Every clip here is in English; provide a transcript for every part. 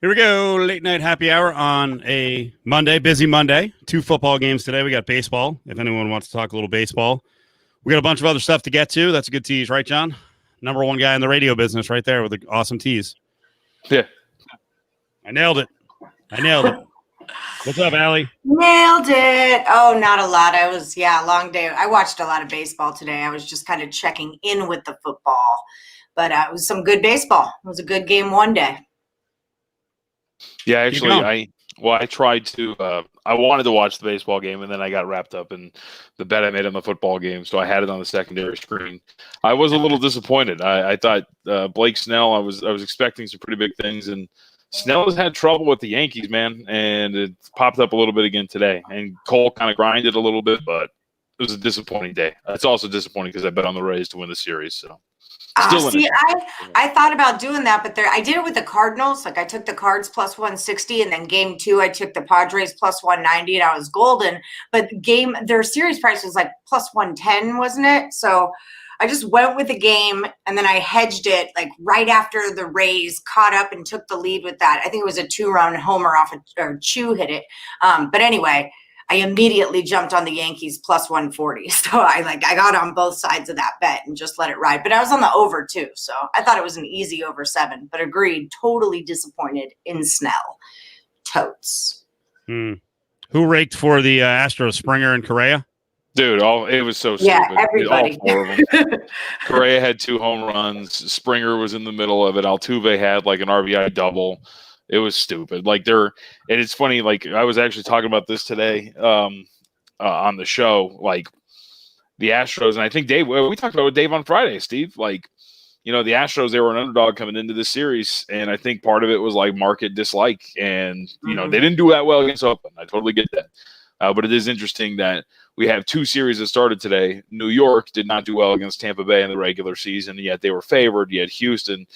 Here we go. Late night happy hour on a Monday, busy Monday. 2 football games today. We got baseball. If anyone wants to talk a little baseball, we got a bunch of other stuff to get to. That's a good tease, right, John? Number one guy in the radio business right there with an awesome tease. Yeah. I nailed it. What's up, Allie? Nailed it. Oh, not a lot. Long day. I watched a lot of baseball today. I was just kind of checking in with the football, but it was some good baseball. It was a good game one day. Yeah, actually, I tried to. I wanted to watch the baseball game, and then I got wrapped up in the bet I made on the football game, so I had it on the secondary screen. I was a little disappointed. I thought Blake Snell. I was expecting some pretty big things, and Snell has had trouble with the Yankees, man, and it popped up a little bit again today. And Cole kind of grinded a little bit, but it was a disappointing day. It's also disappointing because I bet on the Rays to win the series, so. I thought about doing that, but I did it with the Cardinals. Like I took the Cards plus 160, and then game 2 I took the Padres plus 190, and I was golden. But their series price was like plus 110, wasn't it? So I just went with the game, and then I hedged it like right after the Rays caught up and took the lead with that. I think it was a 2-run homer or Chu hit it. But anyway, I immediately jumped on the Yankees plus 140. So I got on both sides of that bet and just let it ride. But I was on the over too. So I thought it was an easy over 7, but agreed. Totally disappointed in Snell. Totes. Who raked for the Astros, Springer and Correa? Dude, it was so stupid. Yeah, everybody. All 4 of them. Correa had 2 home runs. Springer was in the middle of it. Altuve had like an RBI double. It was stupid. And it's funny. Like I was actually talking about this today on the show. Like the Astros, and I think Dave. We talked about it with Dave on Friday, Steve. Like, the Astros, they were an underdog coming into this series, and I think part of it was like market dislike, and they didn't do that well against Oakland. I totally get that, but it is interesting that we have 2 series that started today. New York did not do well against Tampa Bay in the regular season, yet they were favored. You had Houston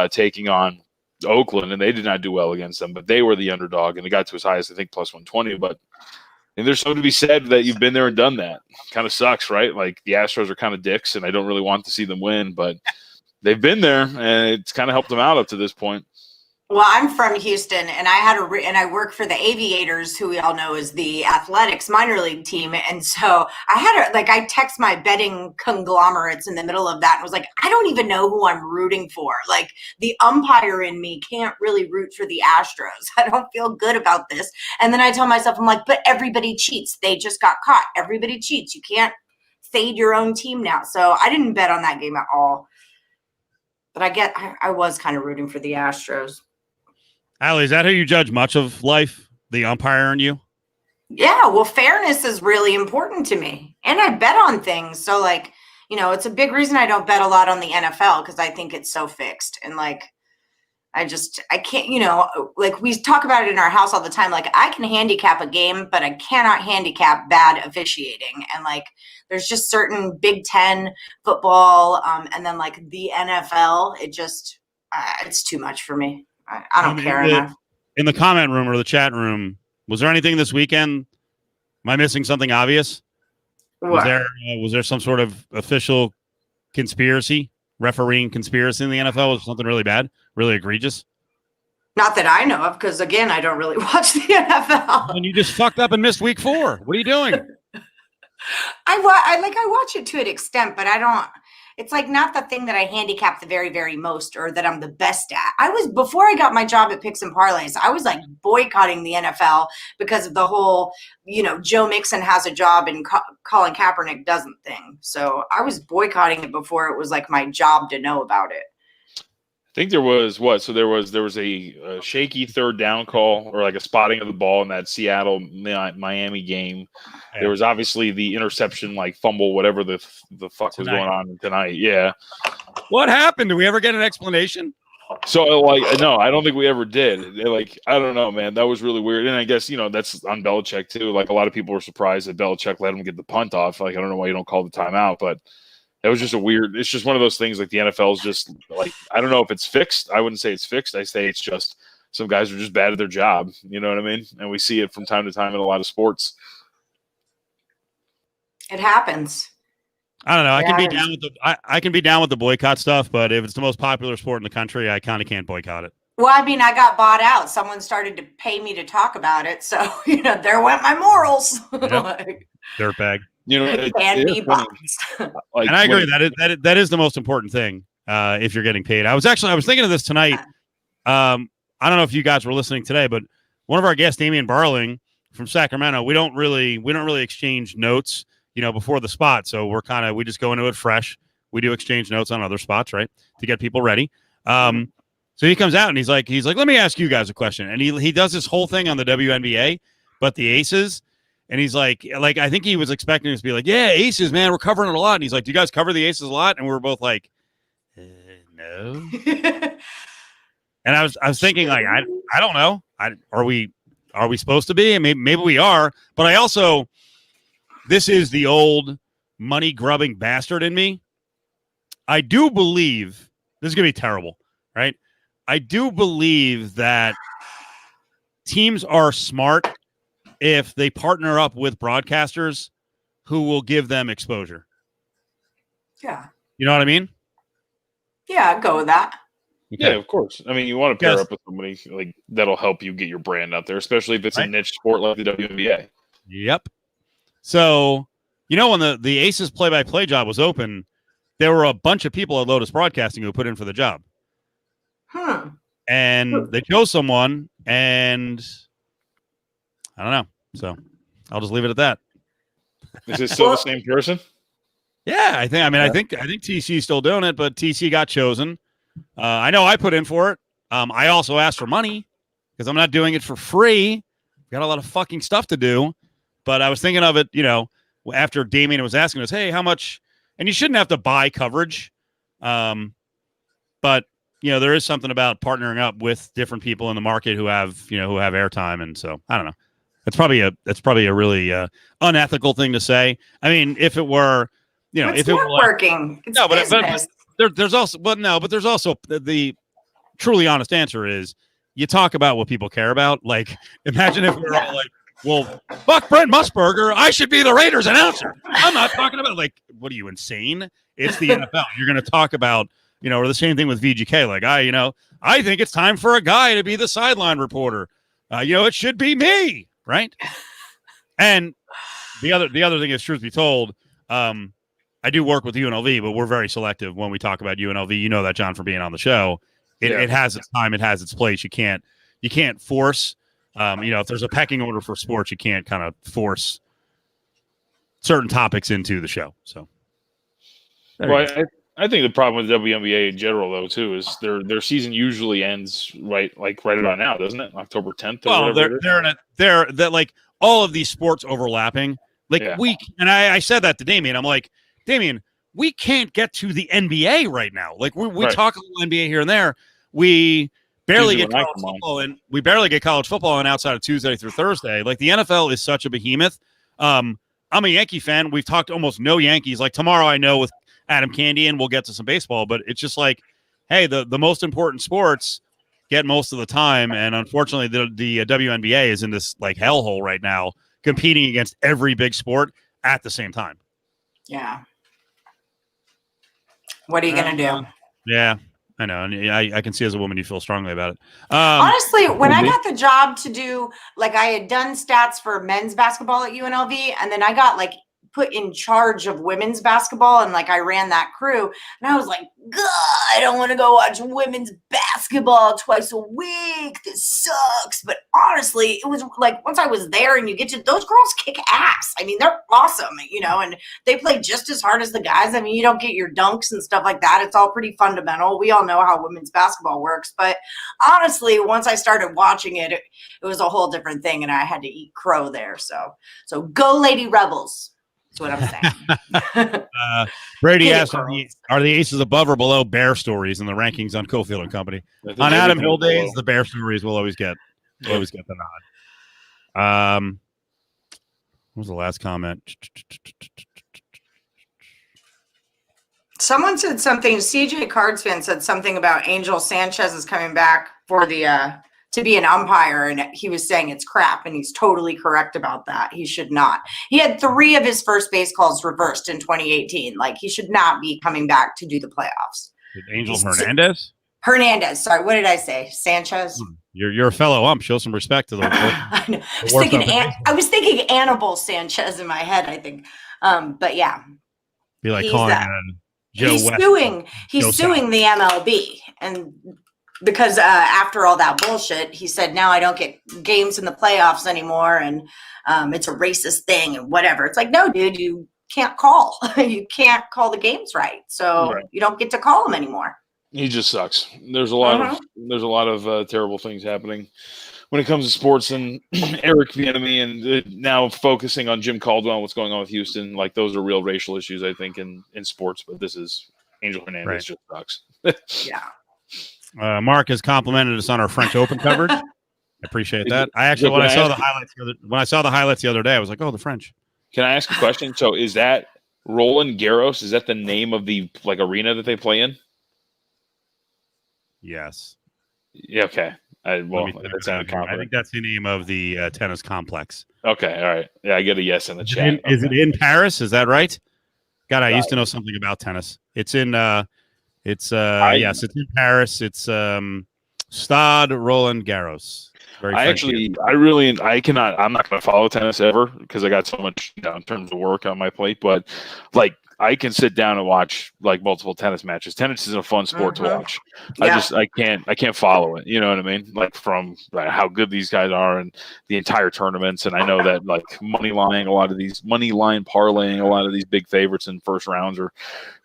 taking on Oakland, and they did not do well against them, but they were the underdog, and it got to as high as I think plus 120. But there's something to be said that you've been there and done that. Kind of sucks, right? Like the Astros are kind of dicks, and I don't really want to see them win, but they've been there, and it's kind of helped them out up to this point. Well, I'm from Houston, and I work for the Aviators, who we all know is the athletics minor league team. And so I text my betting conglomerates in the middle of that and was like, I don't even know who I'm rooting for. Like the umpire in me can't really root for the Astros. I don't feel good about this. And then I tell myself, I'm like, but everybody cheats. They just got caught. Everybody cheats. You can't fade your own team now. So I didn't bet on that game at all. But I was kind of rooting for the Astros. Allie, is that how you judge much of life? The umpire in you? Yeah, well, fairness is really important to me. And I bet on things. So, it's a big reason I don't bet a lot on the NFL because I think it's so fixed. And, I can't, we talk about it in our house all the time. Like, I can handicap a game, but I cannot handicap bad officiating. And, there's just certain Big Ten football and then, the NFL. It's too much for me. I don't care enough. In the comment room or the chat room, was there anything this weekend? Am I missing something obvious? What? Was there some sort of official conspiracy, refereeing conspiracy in the NFL? Was something really bad, really egregious? Not that I know of, because again, I don't really watch the NFL. And you just fucked up and missed week 4. What are you doing? I watch it to an extent, but I don't. It's not the thing that I handicap the very, very most or that I'm the best at. Before I got my job at Picks and Parlays, I was boycotting the NFL because of the whole, Joe Mixon has a job and Colin Kaepernick doesn't thing. So I was boycotting it before it was my job to know about it. I think there was So there was a shaky third down call or a spotting of the ball in that Seattle Miami game. Yeah. There was obviously the interception, fumble, whatever the fuck was going on tonight. Yeah. What happened? Do we ever get an explanation? So no, I don't think we ever did. I don't know, man. That was really weird. And I guess, that's on Belichick too. A lot of people were surprised that Belichick let him get the punt off. I don't know why you don't call the timeout, but it was just it's just one of those things. The NFL is just I don't know if it's fixed. I wouldn't say it's fixed. I say it's just some guys are just bad at their job. You know what I mean? And we see it from time to time in a lot of sports. It happens. I don't know. I can be down with the boycott stuff, but if it's the most popular sport in the country, I kind of can't boycott it. Well, I mean, I got bought out. Someone started to pay me to talk about it. So, there went my morals. Yep. Dirtbag. And be boxed. Like, and I agree that is the most important thing if you're getting paid. I was thinking of this tonight. I don't know if you guys were listening today, but one of our guests, Damian Barling from Sacramento, we don't really exchange notes, before the spot. So we just go into it fresh. We do exchange notes on other spots, right, to get people ready. So he comes out and he's like, let me ask you guys a question. And he does this whole thing on the WNBA, but the Aces. And he's like, I think he was expecting us to be like, yeah, Aces, man, we're covering it a lot. And he's like, do you guys cover the Aces a lot? And we were both like, no. And I was thinking, like, I don't know. Are we supposed to be? And maybe we are. But this is the old money grubbing bastard in me. I do believe this is going to be terrible, right? I do believe that teams are smart if they partner up with broadcasters who will give them exposure. Yeah. You know what I mean? Yeah, I'd go with that. Okay. Yeah, of course. I mean, you want to pair up with somebody like that'll help you get your brand out there, especially if it's a niche sport like the WNBA. Yep. So, when the Aces play-by-play job was open, there were a bunch of people at Lotus Broadcasting who put in for the job. And they chose someone, and I don't know. So I'll just leave it at that. Is it still the same person? Yeah, I think TC is still doing it, but TC got chosen. I know I put in for it. I also asked for money because I'm not doing it for free. Got a lot of fucking stuff to do. But I was thinking of it, after Damien was asking us, hey, how much? And you shouldn't have to buy coverage. But there is something about partnering up with different people in the market who have airtime. And so I don't know. That's probably a really unethical thing to say. I mean, if it were, it's networking. It's business. There's also the truly honest answer is you talk about what people care about. Like, imagine if we were all like, well, fuck Brent Musburger, I should be the Raiders announcer. I'm not talking about what are you, insane? It's the NFL. You're going to talk about, or the same thing with VGK. Like, I think it's time for a guy to be the sideline reporter. It should be me, right? And the other thing is, truth be told, I do work with UNLV, but we're very selective when we talk about UNLV. You know that, John, from being on the show. It has its time. It has its place. You can't force. If there's a pecking order for sports, you can't kind of force certain topics into the show. So, I think the problem with the WNBA in general, though, too, is their season usually ends right about now, doesn't it? October 10th. Well, they're like all of these sports overlapping. I said that to Damien. I'm like, Damien, we can't get to the NBA right now. Like we talk a little NBA here and there. We barely get college football, and we barely get college football on outside of Tuesday through Thursday. Like the NFL is such a behemoth. I'm a Yankee fan. We've talked almost no Yankees. Like tomorrow, I know with Adam Candy, and we'll get to some baseball. But it's just like, hey, the most important sports get most of the time, and unfortunately, the WNBA is in this like hellhole right now, competing against every big sport at the same time. Yeah. What are you going to do? Yeah, I know. And I can see as a woman, you feel strongly about it. Honestly, when I got the job to do, I had done stats for men's basketball at UNLV, and then I got put in charge of women's basketball, and I ran that crew, and I was like, God, I don't want to go watch women's basketball twice a week. This sucks. But honestly, it was once I was there, and you get to, those girls kick ass. I mean, they're awesome, and they play just as hard as the guys. I mean, you don't get your dunks and stuff like that. It's all pretty fundamental. We all know how women's basketball works. But honestly, once I started watching it, it was a whole different thing, and I had to eat crow there. So go Lady Rebels. That's what I'm saying. Brady asked, are the Aces above or below Bear Stories in the rankings on Cofield and Company? On Adam Hill days, the Bear Stories will always get the nod. What was the last comment? Someone said something. CJ Cards fan said something about Angel Sanchez is coming back for the to be an umpire, and he was saying it's crap, and he's totally correct about that. He should not. He had 3 of his first base calls reversed in 2018. He should not be coming back to do the playoffs. Angel Hernandez? Hernandez. Sorry, what did I say? Sanchez. You're a fellow ump. Show some respect to the. I was thinking Anibal Sanchez in my head. I think, but yeah, be like calling Joe he's West. suing. He's suing the MLB, and because after all that bullshit, he said now I don't get games in the playoffs anymore, and it's a racist thing and whatever. It's like, no, dude, you can't call. You can't call the games right, so you don't get to call them anymore. He just sucks. There's a lot of terrible things happening when it comes to sports, and Eric Bieniemy, and now focusing on Jim Caldwell and what's going on with Houston. Like, those are real racial issues, I think, in sports. But this is Angel Hernandez just sucks. Yeah. Mark has complimented us on our French Open coverage. I appreciate that. I actually, when I saw the highlights the other day, I was like, oh, the French. Can I ask a question? So, is that Roland Garros? Is that the name of the arena that they play in? Yes. Yeah. Okay. I think that's the name of the tennis complex. Okay. All right. Yeah, I get a yes in the chat. Is it in Paris? Is that right? God, I used to know something about tennis. It's in. Yes, it's in Paris. It's Stade Roland Garros. I'm not going to follow tennis ever because I got so much in terms of work on my plate. But like, I can sit down and watch like multiple tennis matches. Tennis is a fun sport to watch. Yeah. I can't follow it. You know what I mean? Like, from how good these guys are and the entire tournaments. And I know that like money line parlaying, a lot of these big favorites in first rounds are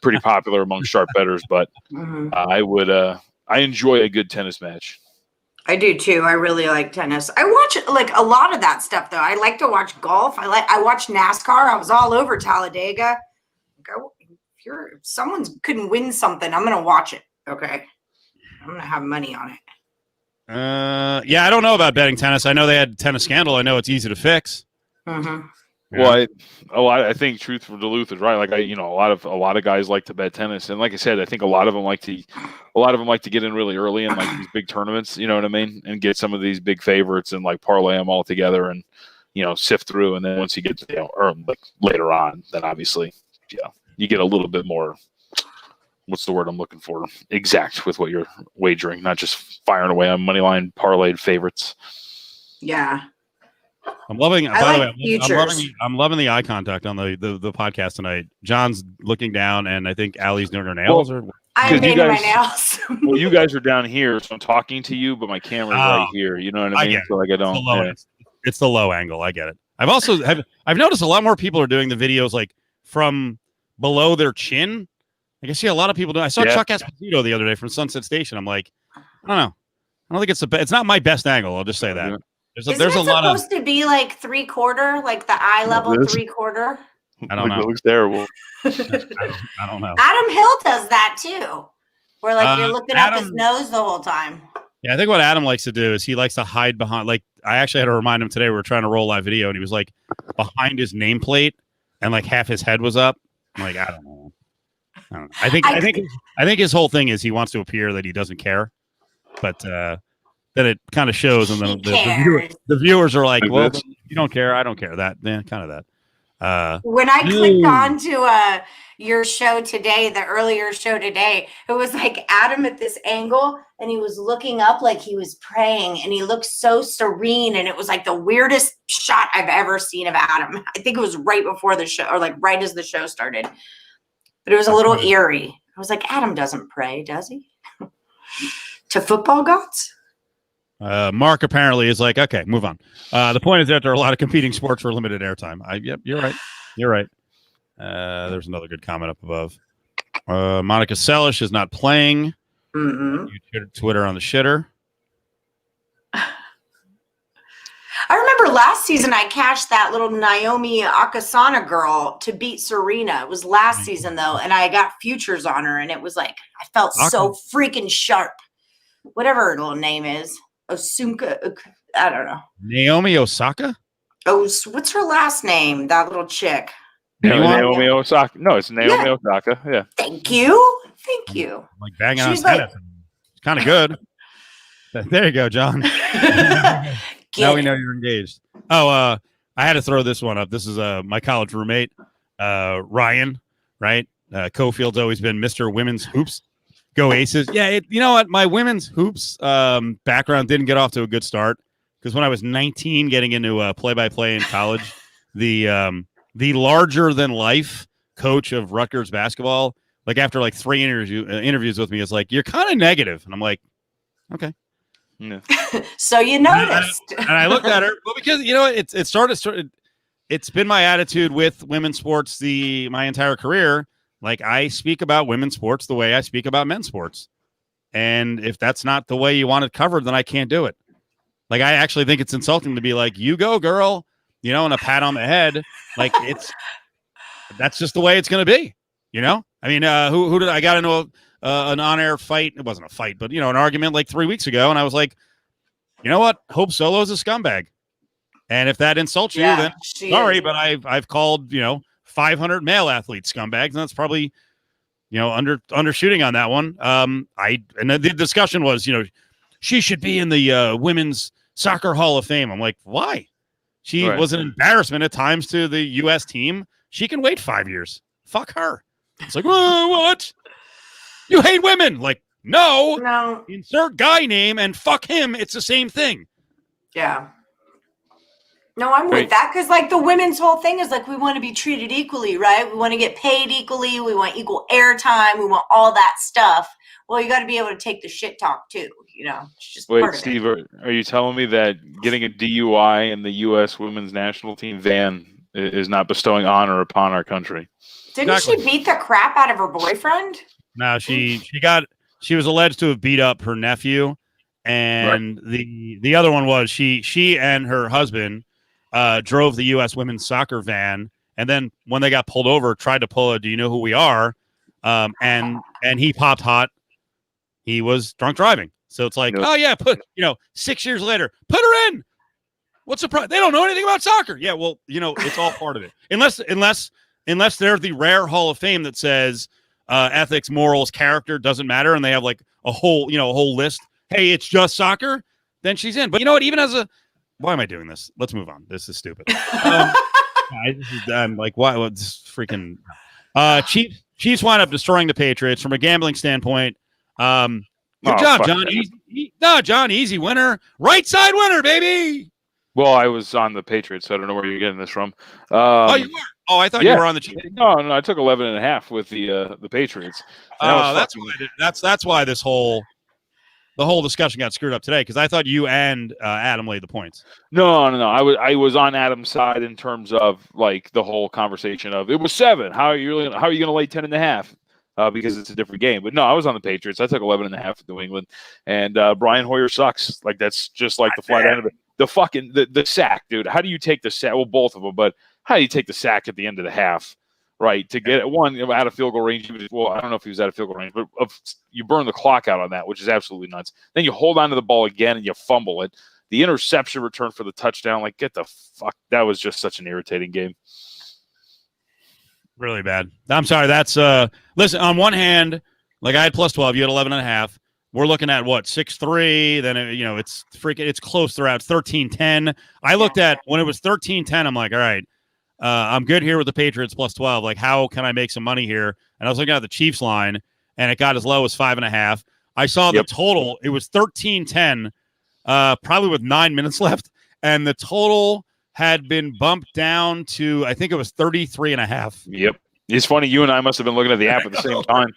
pretty popular among sharp bettors. But I enjoy a good tennis match. I do too. I really like tennis. I watch like a lot of that stuff though. I like to watch golf. I watch NASCAR. I was all over Talladega. If someone couldn't win something, I'm gonna watch it. Okay, I'm gonna have money on it. Yeah, I don't know about betting tennis. I know they had tennis scandal. I know it's easy to fix. Mm-hmm. Yeah. Well, I think Truth for Duluth is right. Like, a lot of guys like to bet tennis, and like I said, I think a lot of them like to get in really early in like these big tournaments. You know what I mean? And get some of these big favorites and like parlay them all together and sift through. And then once you get or like later on, then obviously, you get a little bit more. What's the word I'm looking for? Exact with what you're wagering, not just firing away on money line parlayed favorites. Yeah. I'm loving. By the way, I'm loving the eye contact on the podcast tonight. John's looking down, and I think Allie's doing her nails. I'm painting my nails. Well, you guys are down here, so I'm talking to you, but my camera's right here. You know what I mean? So like, I don't. It's the low angle. I get it. I've noticed a lot more people are doing the videos like from below their chin. I guess a lot of people do. I saw Chuck Esposito the other day from Sunset Station. I'm like, I don't know. I don't think it's not my best angle. I'll just say that. Isn't it supposed to be like 3/4, like the eye level 3/4? I don't know. It looks terrible. I don't know. Adam Hill does that too. Where like you're looking up his nose the whole time. Yeah, I think what Adam likes to do is he likes to hide behind. Like, I actually had to remind him today. We were trying to roll live video, and he was like behind his nameplate, and like half his head was up. I'm like, I don't know. I think his whole thing is he wants to appear that he doesn't care, but then it kind of shows, and then the viewers are like, "Well, you don't care, I don't care." That, kind of that. When I clicked on to your show today, the earlier show today, it was like Adam at this angle, and he was looking up like he was praying, and he looked so serene, and it was like the weirdest shot I've ever seen of Adam. I think it was right before the show, or like right as the show started. But it was a little eerie. I was like, Adam doesn't pray, does he? To football gods? Mark apparently is like, okay, move on. The point is that there are a lot of competing sports for limited airtime. Yep, you're right. You're right. There's another good comment up above. Monica Seles is not playing. Mm-hmm. You Twitter on the shitter. I remember last season I cashed that little Naomi Akasana girl to beat Serena. It was last season though, and I got futures on her, and it was like I felt so freaking sharp. Whatever her little name is, Osunka. I don't know. Naomi Osaka. Oh, what's her last name? That little chick. Naomi Osaka. No, it's Naomi Osaka. Yeah. Thank you. Thank you. I'm like banging on tennis. It's kind of good. There you go, John. Now we know you're engaged. Oh, I had to throw this one up. This is my college roommate, Ryan, right? Cofield's always been Mr. Women's Hoops Go Aces. Yeah, you know what? My women's hoops background didn't get off to a good start because when I was 19, getting into play-by-play in college, the larger than life coach of Rutgers basketball, like after like 3 interviews with me, is like, you're kind of negative, and I'm like, okay. Yeah. So you noticed. And I looked at her, well, because you know it started. It's been my attitude with women's sports my entire career. Like, I speak about women's sports the way I speak about men's sports. And if that's not the way you want it covered, then I can't do it. Like, I actually think it's insulting to be like, you go, girl, you know, and a pat on the head. Like, that's just the way it's going to be, you know? I mean, who did I got into an on-air fight? It wasn't a fight, but, you know, an argument like 3 weeks ago. And I was like, you know what? Hope Solo is a scumbag. And if that insults you, then sorry, but I've called, you know, 500 male athletes scumbags, and that's probably, you know, undershooting on that one. And the discussion was, you know, she should be in the Women's Soccer Hall of Fame. I'm like, why? She was an embarrassment at times to the U.S. team. She can wait 5 years. Fuck her. It's like, what? You hate women? Like, no. Insert guy name and fuck him. It's the same thing. Yeah. No, I'm with that because, like, the women's whole thing is like we want to be treated equally, right? We want to get paid equally. We want equal airtime. We want all that stuff. Well, you got to be able to take the shit talk too, you know. It's just Wait, part of Steve, are you telling me that getting a DUI in the U.S. women's national team van is not bestowing honor upon our country? Didn't she beat the crap out of her boyfriend? No, she was alleged to have beat up her nephew, and the other one was she and her husband drove the U.S. women's soccer van, and then when they got pulled over, tried to pull a "Do you know who we are?" And he popped hot. He was drunk driving. So it's like, oh yeah, 6 years later, put her in. What's the problem? They don't know anything about soccer. Yeah, well, you know, it's all part of it. Unless they're the rare Hall of Fame that says ethics, morals, character doesn't matter, and they have like a whole list. Hey, it's just soccer. Then she's in. But you know what? Even as a why am I doing this? Let's move on. This is stupid. I'm like, why? What's freaking Chiefs wind up destroying the Patriots from a gambling standpoint. Good job, John. John, easy winner. Right side winner, baby. Well, I was on the Patriots, so I don't know where you're getting this from. You were? Oh, I thought you were on the Chiefs. No, I took 11.5 with the Patriots. That's why the whole discussion got screwed up today, because I thought you and Adam laid the points. No. I was on Adam's side in terms of like the whole conversation of it was 7. How are you going to lay 10.5? Because it's a different game. But no, I was on the Patriots. I took 11.5 with New England, and Brian Hoyer sucks. Like that's just like the flat end of it. The sack, dude. How do you take the sack? Well, both of them, but how do you take the sack at the end of the half? Right, to get one out of field goal range. Well, I don't know if he was out of field goal range, but you burn the clock out on that, which is absolutely nuts. Then you hold on to the ball again and you fumble it. The interception return for the touchdown, like get the fuck. That was just such an irritating game. Really bad. I'm sorry. That's listen. On one hand, like I had plus 12, you had 11.5. We're looking at what 6-3. Then it's freaking. It's close throughout 13-10. I looked at when it was 13-10. I'm like, all right. I'm good here with the Patriots plus 12. Like, how can I make some money here? And I was looking at the Chiefs line, and it got as low as 5.5. I saw the total. It was 13-10, probably with 9 minutes left. And the total had been bumped down to, I think it was 33.5. Yep. It's funny. You and I must have been looking at the app at the same time.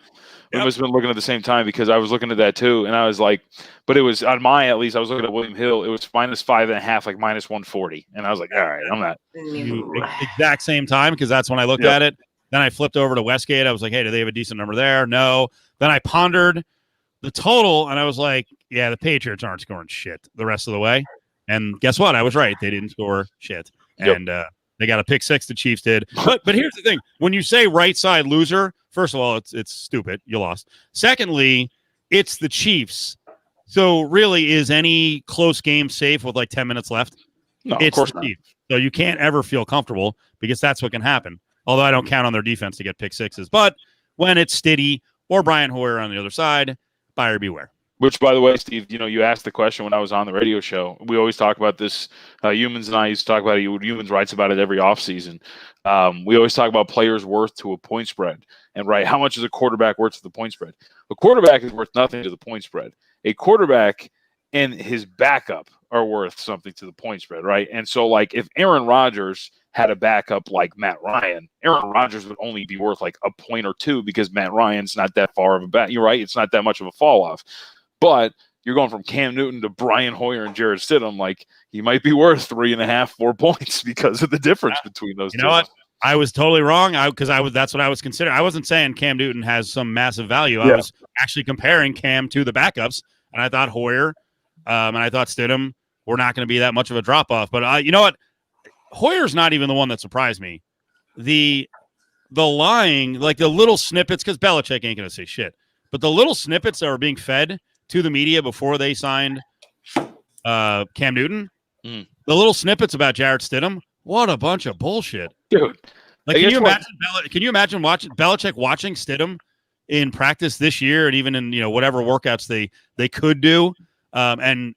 We must have been looking at the same time because I was looking at that too. And I was like, but it was on at least I was looking at William Hill. It was -5.5, like -140. And I was like, all right, I'm not. Exact same time because that's when I looked at it. Then I flipped over to Westgate. I was like, hey, do they have a decent number there? No. Then I pondered the total and I was like, yeah, the Patriots aren't scoring shit the rest of the way. And guess what? I was right. They didn't score shit. And they got a pick 6, the Chiefs did. But here's the thing. When you say right side loser, first of all, it's stupid. You lost. Secondly, it's the Chiefs. So really, is any close game safe with like 10 minutes left? No, it's of course the not. Chiefs. So you can't ever feel comfortable because that's what can happen. Although I don't count on their defense to get pick 6s. But when it's Stiddy or Brian Hoyer on the other side, buyer beware. Which, by the way, Steve, you asked the question when I was on the radio show. We always talk about this. Humans and I used to talk about it. Humans writes about it every offseason. We always talk about players' worth to a point spread. And, right, how much is a quarterback worth to the point spread? A quarterback is worth nothing to the point spread. A quarterback and his backup are worth something to the point spread, right? And so, like, if Aaron Rodgers had a backup like Matt Ryan, Aaron Rodgers would only be worth like a point or two because Matt Ryan's not that far of a back. You're right. It's not that much of a fall off. But you're going from Cam Newton to Brian Hoyer and Jarrett Stidham. Like, he might be worth 3.5, 4 points because of the difference between those two. You know what? I was totally wrong because that's what I was considering. I wasn't saying Cam Newton has some massive value. I was actually comparing Cam to the backups, and I thought Hoyer and I thought Stidham were not going to be that much of a drop off. But you know what? Hoyer's not even the one that surprised me. The lying, like the little snippets, because Belichick ain't going to say shit, but the little snippets that were being fed to the media before they signed Cam Newton, the little snippets about Jarrett Stidham, what a bunch of bullshit, dude! Like, can you imagine watching Belichick watching Stidham in practice this year, and even in whatever workouts they could do, and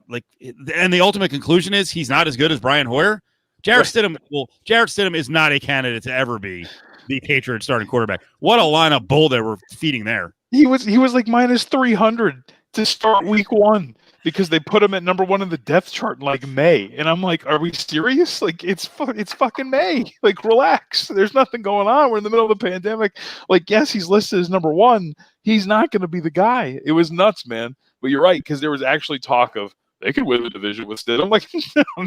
the ultimate conclusion is he's not as good as Brian Hoyer. Jarrett Stidham is not a candidate to ever be the Patriots starting quarterback. What a line of bull they were feeding there. He was like minus 300 to start week 1 because they put him at number 1 in the depth chart in like May. And I'm like, are we serious? Like, it's fucking May. Like, relax. There's nothing going on. We're in the middle of the pandemic. Like, yes, he's listed as number 1. He's not going to be the guy. It was nuts, man. But you're right, because there was actually talk of they could win the division with Stidham. I'm like,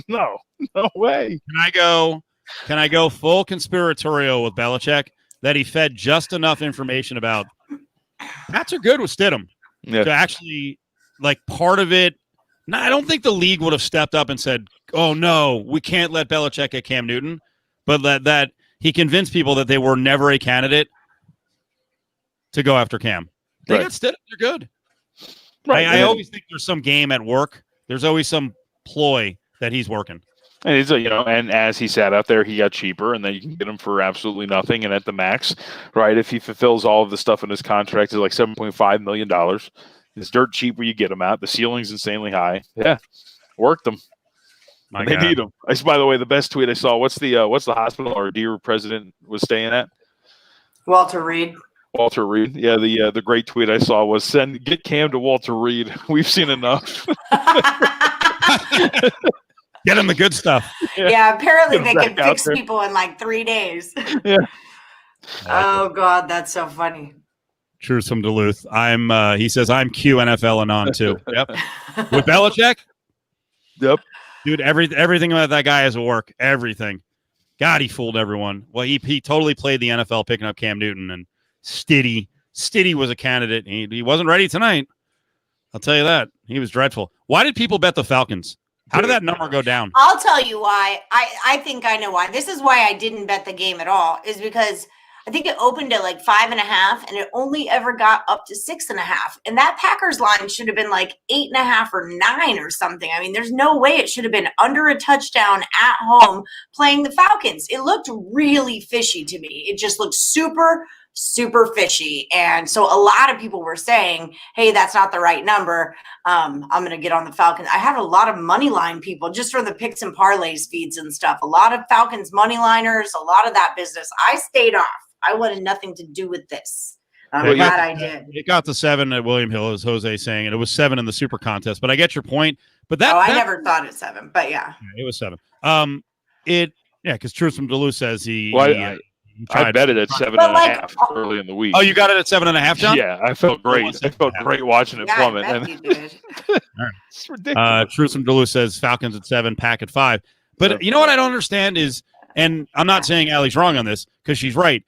no way. Can I go full conspiratorial with Belichick that he fed just enough information about Pats are good with Stidham to actually, like, part of it. No, I don't think the league would have stepped up and said, oh, no, we can't let Belichick get Cam Newton, but that he convinced people that they were never a candidate to go after Cam. They got Stidham. They're good. Right. I always think there's some game at work. There's always some ploy that he's working. And it's and as he sat out there, he got cheaper, and then you can get him for absolutely nothing. And at the max, right, if he fulfills all of the stuff in his contract, is like $7.5 million. It's dirt cheap where you get him out. The ceiling's insanely high. Yeah, worked them. They need him. By the way, the best tweet I saw. What's the hospital our dear president was staying at? Walter Reed. Walter Reed. Yeah, the great tweet I saw was get Cam to Walter Reed. We've seen enough. Get him the good stuff. Yeah, apparently they can fix people in like 3 days. Yeah. Oh God, that's so funny. Truth from Duluth. He says I'm QNFL and on too. Yep. With Belichick? Yep. Dude, everything about that guy is a work. Everything. God, he fooled everyone. Well, he totally played the NFL picking up Cam Newton, and Stiddy was a candidate. He wasn't ready tonight. I'll tell you that. He was dreadful. Why did people bet the Falcons? How did that number go down? I'll tell you why. I think I know why. This is why I didn't bet the game at all, is because I think it opened at like 5.5 and it only ever got up to 6.5. And that Packers line should have been like 8.5 or 9 or something. I mean, there's no way it should have been under a touchdown at home playing the Falcons. It looked really fishy to me. It just looked super fishy. And so a lot of people were saying, hey, that's not the right number. I'm going to get on the Falcons. I have a lot of money line people just for the picks and parlays feeds and stuff. A lot of Falcons money liners, a lot of that business. I stayed off. I wanted nothing to do with this. I'm glad I did. It got to 7 at William Hill, as Jose saying, and it was 7 in the super contest. But I get your point. But I never thought it 7, but yeah. It was 7. Because Truth from Duluth says I bet it at 7.5 early in the week. Oh, you got it at 7.5, John? Yeah, I felt great. I felt great watching it plummet. You did. It's ridiculous. Truth from Duluth says Falcons at 7, Pack at 5. But you know what I don't understand is, and I'm not saying Allie's wrong on this because she's right.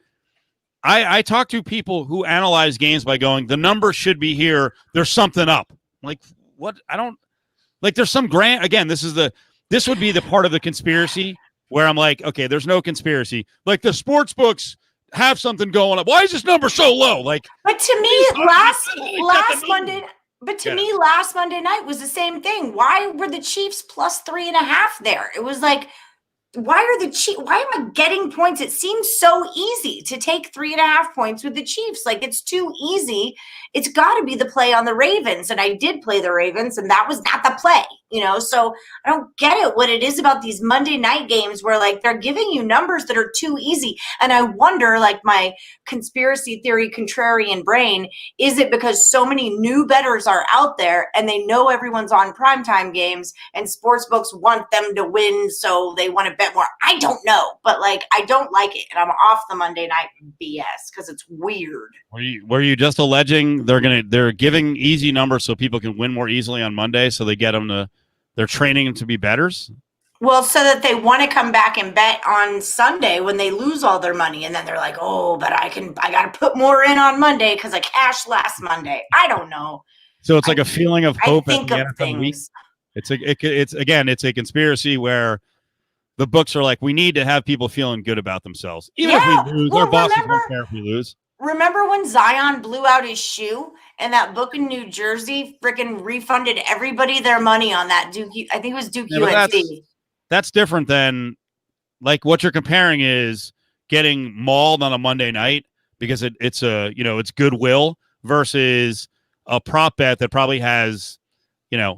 I talk to people who analyze games by going, the number should be here. There's something up. Like, what? I don't like. There's some grand. Again, this would be the part of the conspiracy where I'm like, okay, there's no conspiracy. Like the sports books have something going on. Why is this number so low? Like, but to me, last Monday. But to me, last Monday night was the same thing. Why were the Chiefs plus 3.5 there? It was like, why am I getting points? It seems so easy to take 3.5 points with the Chiefs. Like, it's too easy. it's got to be the play on the Ravens. And I did play the Ravens, and that was not the play, So I don't get it, what it is about these Monday night games where, like, they're giving you numbers that are too easy. And I wonder, like, my conspiracy theory contrarian brain, is it because so many new bettors are out there and they know everyone's on primetime games and sports books want them to win, so they want to bet more? I don't know, but, like, I don't like it, and I'm off the Monday night BS because it's weird. Were you just alleging they're giving easy numbers so people can win more easily on Monday, so they get them to, they're training them to be bettors? Well, so that they want to come back and bet on Sunday when they lose all their money, and then they're like, "Oh, but I got to put more in on Monday because I cashed last Monday." I don't know. So it's like a feeling of hope I think at the of NFL week. things. It's a conspiracy where the books are like, we need to have people feeling good about themselves, even if we lose. Our bosses don't care if we lose. Remember when Zion blew out his shoe and that book in New Jersey freaking refunded everybody their money on that Duke? I think it was Duke UNC. That's different than, like, what you're comparing is getting mauled on a Monday night because it's goodwill versus a prop bet that probably has, a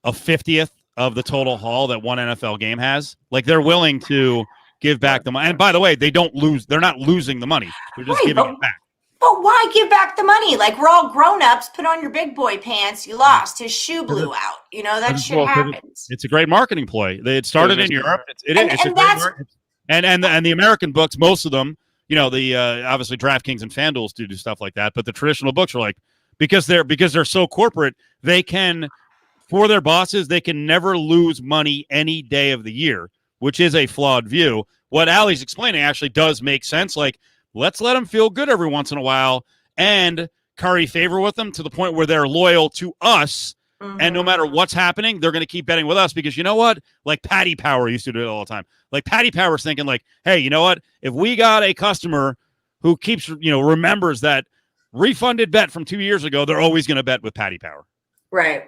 50th of the total haul that one NFL game has. Like, they're willing to give back the money. And by the way, they don't lose. They're not losing the money. They're just giving it back. But why give back the money? Like, we're all grown-ups. Put on your big boy pants. You lost. His shoe blew out. That shit happens. It's a great marketing play. It started in Europe. And the American books, most of them, the obviously DraftKings and FanDuel do stuff like that. But the traditional books are like, because they're so corporate, they can, for their bosses, they can never lose money any day of the year, which is a flawed view. What Allie's explaining actually does make sense. Like, let's let them feel good every once in a while and curry favor with them to the point where they're loyal to us. Mm-hmm. And no matter what's happening, they're going to keep betting with us because, you know what? Like, Paddy Power used to do it all the time. Like, Paddy Power's thinking, like, hey, you know what? If we got a customer who keeps, remembers that refunded bet from 2 years ago, they're always going to bet with Paddy Power. Right.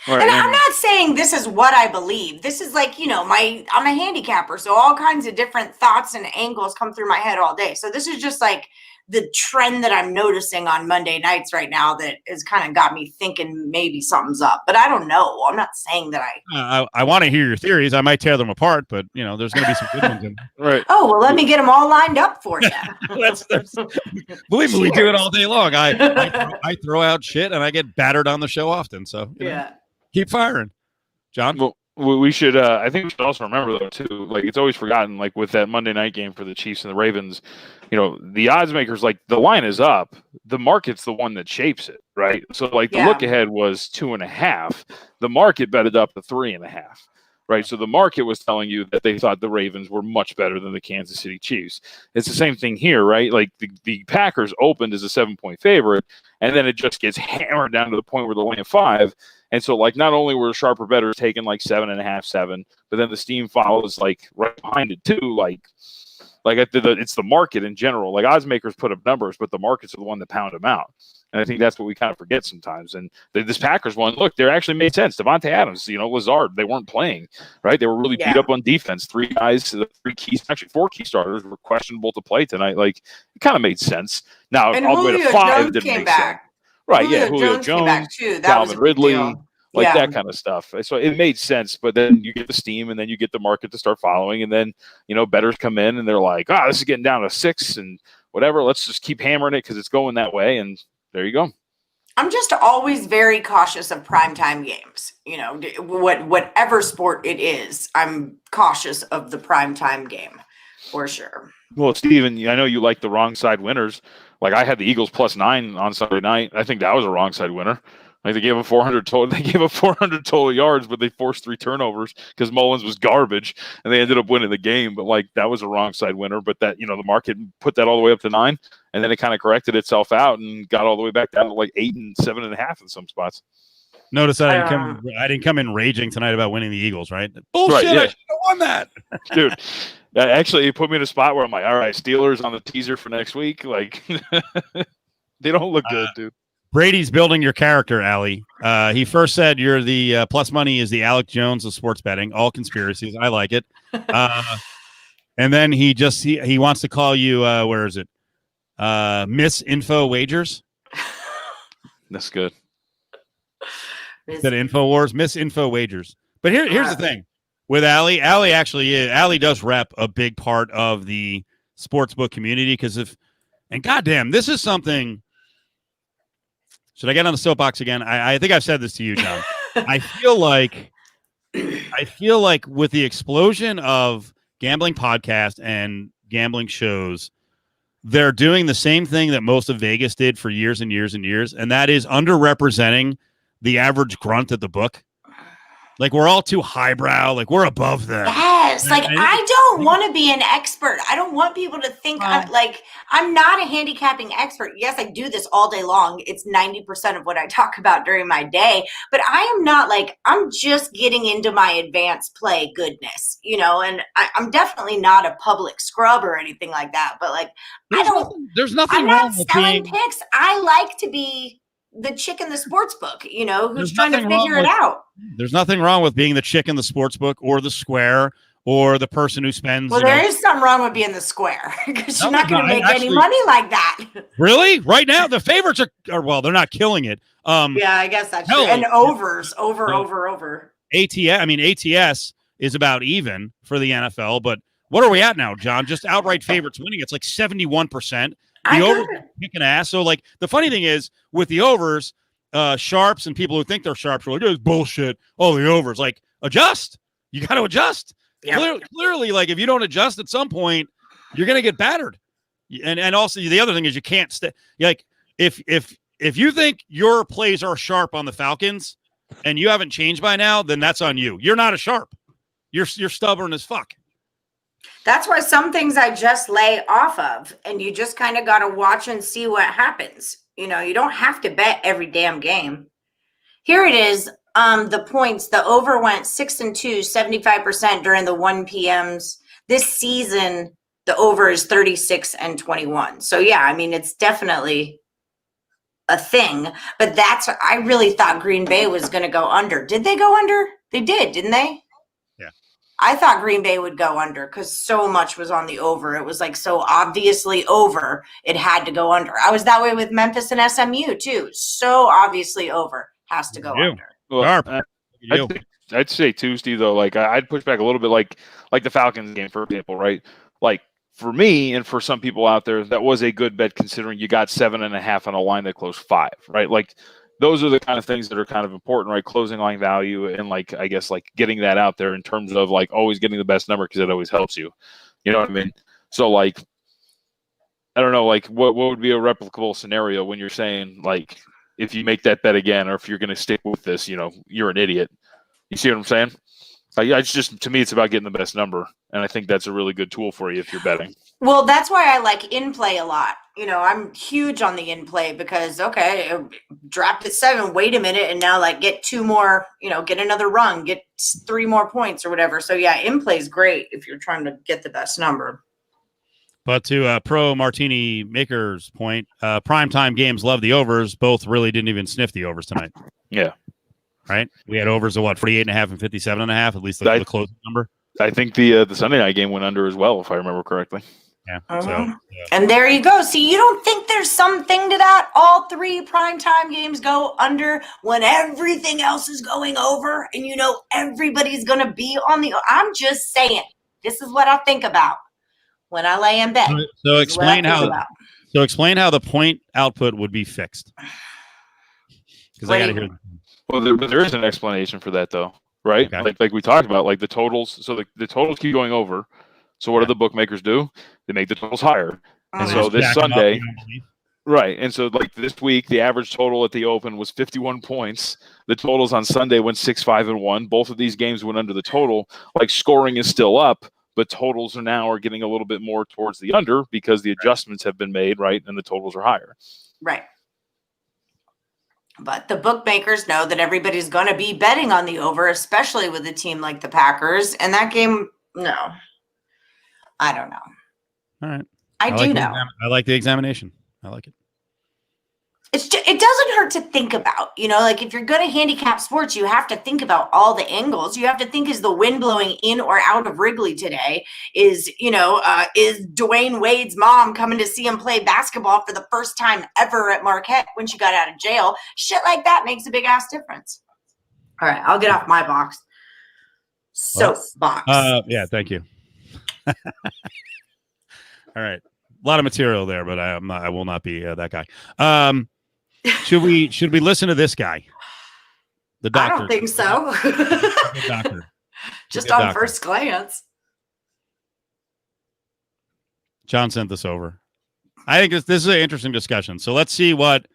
And I'm not saying this is what I believe. This is like, I'm a handicapper, so all kinds of different thoughts and angles come through my head all day. So this is just like the trend that I'm noticing on Monday nights right now that has kind of got me thinking maybe something's up. But I don't know. I'm not saying that I want to hear your theories. I might tear them apart, but, there's going to be some good ones in there. Right. Oh, well, let me get them all lined up for you. Believe me, we do it all day long. I throw out shit, and I get battered on the show often. So, keep firing, John. Well, we should. I think we should also remember though too. Like, it's always forgotten. Like, with that Monday night game for the Chiefs and the Ravens, the odds makers, like, the line is up. The market's the one that shapes it, right? So, like, the look ahead was 2.5. The market bet it up to 3.5. Right. So the market was telling you that they thought the Ravens were much better than the Kansas City Chiefs. It's the same thing here, right? Like, the Packers opened as a 7-point favorite, and then it just gets hammered down to the point where they're laying 5. And so, like, not only were sharper bettors taking like 7.5, 7, but then the steam follows like right behind it too. It's the market in general. Like, odds makers put up numbers, but the markets are the one that pound them out. And I think that's what we kind of forget sometimes. And this Packers one, look, they actually made sense. Devontae Adams, Lazard, they weren't playing, right? They were really beat up on defense. 3 guys, 4 key starters were questionable to play tonight. Like, it kind of made sense. Now, and all the way to 5 didn't make sense. Right, Julio Jones, Calvin Ridley, that kind of stuff. So it made sense, but then you get the steam, and then you get the market to start following, and then, bettors come in, and they're like, this is getting down to 6 and whatever. Let's just keep hammering it because it's going that way, and there you go. I'm just always very cautious of primetime games. Whatever sport it is, I'm cautious of the primetime game for sure. Well, Steven, I know you like the wrong side winners. Like, I had the Eagles +9 on Sunday night. I think that was a wrong side winner. Like, they gave up 400 total. They gave up 400 total yards, but they forced 3 turnovers because Mullins was garbage, and they ended up winning the game. But, like, that was a wrong side winner. But that, the market put that all the way up to 9, and then it kind of corrected itself out and got all the way back down to like 8 and 7.5 in some spots. Notice that I didn't come in raging tonight about winning the Eagles, right? Bullshit! Right, I should have won that, dude. Actually, it put me in a spot where I'm like, all right, Steelers on the teaser for next week. Like, they don't look good, dude. Brady's building your character, Allie. He first said you're the plus money is the Alec Jones of sports betting. All conspiracies. I like it. And then he wants to call you, where is it? Miss Info Wagers. That's good. That InfoWars, misinfo wagers. But here's the thing with Allie. Allie does rep a big part of the sportsbook community and goddamn, this is something. Should I get on the soapbox again? I think I've said this to you, John. I feel like with the explosion of gambling podcasts and gambling shows, they're doing the same thing that most of Vegas did for years and years and years, and that is underrepresenting the average grunt at the book. Like, we're all too highbrow. Like, we're above them. Yes. Like, I don't want to be an expert. I don't want people to think I'm not a handicapping expert. Yes, I do this all day long. It's 90% of what I talk about during my day. But I am not I'm just getting into my advanced play goodness, and I'm definitely not a public scrub or anything like that. But there's nothing I'm wrong not with selling being picks. I like to be the chick in the sports book, who's trying to figure it out. There's nothing wrong with being the chick in the sports book or the square or the person who spends. Well, there is something wrong with being the square because you're not going to make any money like that. Really? Right now, the favorites are they're not killing it. Yeah, I guess that's true. And overs, over. ATS is about even for the NFL, but what are we at now, John? Just outright favorites winning. It's like 71%. The overs kicking ass. So, the funny thing is, with the overs, sharps and people who think they're sharps are like, it's bullshit. Oh, the overs. Adjust. You got to adjust. Yeah. Clearly, if you don't adjust at some point, you're going to get battered. And also, the other thing is you can't stay. If you think your plays are sharp on the Falcons and you haven't changed by now, then that's on you. You're not a sharp. You're stubborn as fuck. That's why some things I just lay off of, and you just kind of got to watch and see what happens. You don't have to bet every damn game. Here it is. The points, the over went 6-2, 75% during the 1 p.m.s. This season, the over is 36-21. So yeah, it's definitely a thing, but I really thought Green Bay was going to go under. Did they go under? They did, didn't they? I thought Green Bay would go under because so much was on the over. It was so obviously over. It had to go under. I was that way with Memphis and SMU too. So obviously over has to go under. Well, I'd say Tuesday though. I'd push back a little bit. Like the Falcons game, for example, right? For me and for some people out there, that was a good bet considering you got 7.5 on a line that closed 5, right? Those are the kind of things that are kind of important, right? Closing line value and I guess getting that out there in terms of always getting the best number because it always helps you. You know what I mean? So I don't know, what would be a replicable scenario when you're saying if you make that bet again or if you're going to stick with this, you're an idiot. You see what I'm saying? It's just, to me, it's about getting the best number. And I think that's a really good tool for you if you're betting. Well, that's why I like in play a lot. I'm huge on the in play because, okay, dropped at 7, wait a minute, and now get 2 more, get another run, get 3 more points or whatever. So yeah, in play is great if you're trying to get the best number. But to Pro Martini Maker's point, primetime games love the overs. Both really didn't even sniff the overs tonight. Yeah. Right? We had overs of 48.5 and 57.5, at least the closing number. I think the Sunday night game went under as well, if I remember correctly. Yeah. And there you go. See, you don't think there's something to that? All 3 primetime games go under when everything else is going over and everybody's going to be on the – I'm just saying, this is what I think about when I lay in bed. So explain how the point output would be fixed. Because I got to hear that. Well, there is an explanation for that, though, right? Okay. Like we talked about, the totals. So the totals keep going over. So what do the bookmakers do? They make the totals higher. And so this Sunday, right? And so this week, the average total at the Open was 51 points. The totals on Sunday went 6-5-1. Both of these games went under the total. Scoring is still up, but totals are getting a little bit more towards the under because the adjustments have been made, right? And the totals are higher. Right. But the bookmakers know that everybody's going to be betting on the over, especially with a team like the Packers. And that game, no. I don't know. All right. I do know. I like the examination. I like it. it doesn't hurt to think about, like if you're going to handicap sports, you have to think about all the angles. You have to think, is the wind blowing in or out of Wrigley today? Is Dwayne Wade's mom coming to see him play basketball for the first time ever at Marquette when she got out of jail? Shit like that makes a big ass difference. All right, I'll get off my box. Soapbox. Yeah, thank you. All right. A lot of material there, but I will not be that guy. Should we listen to this guy? The doctor. I don't think so. The doctor. Just on first glance. John sent this over. I think this is an interesting discussion. So let's see what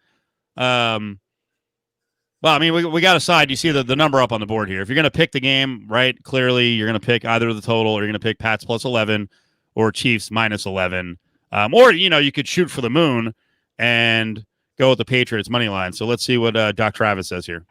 well, I mean, we got a side. You see the number up on the board here. If you're going to pick the game, right, clearly you're going to pick either the total or you're going to pick Pats plus 11 or Chiefs minus 11. Or, you could shoot for the moon and go with the Patriots money line. So let's see what Doc Travis says here.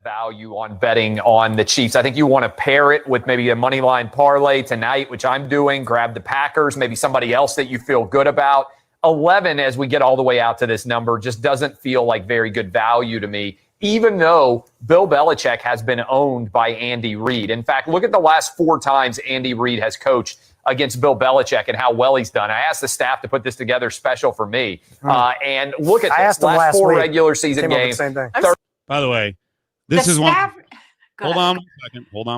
Value on betting on the Chiefs. I think you want to pair it with maybe a money line parlay tonight, which I'm doing. Grab the Packers, maybe somebody else that you feel good about. 11, as we get all the way out to this number, just doesn't feel like very good value to me, even though Bill Belichick has been owned by Andy Reid. In fact, look at the last 4 times Andy Reid has coached against Bill Belichick and how well he's done. I asked the staff to put this together special for me. And look at this. Last 4 regular season games. By the way, this is one. Hold on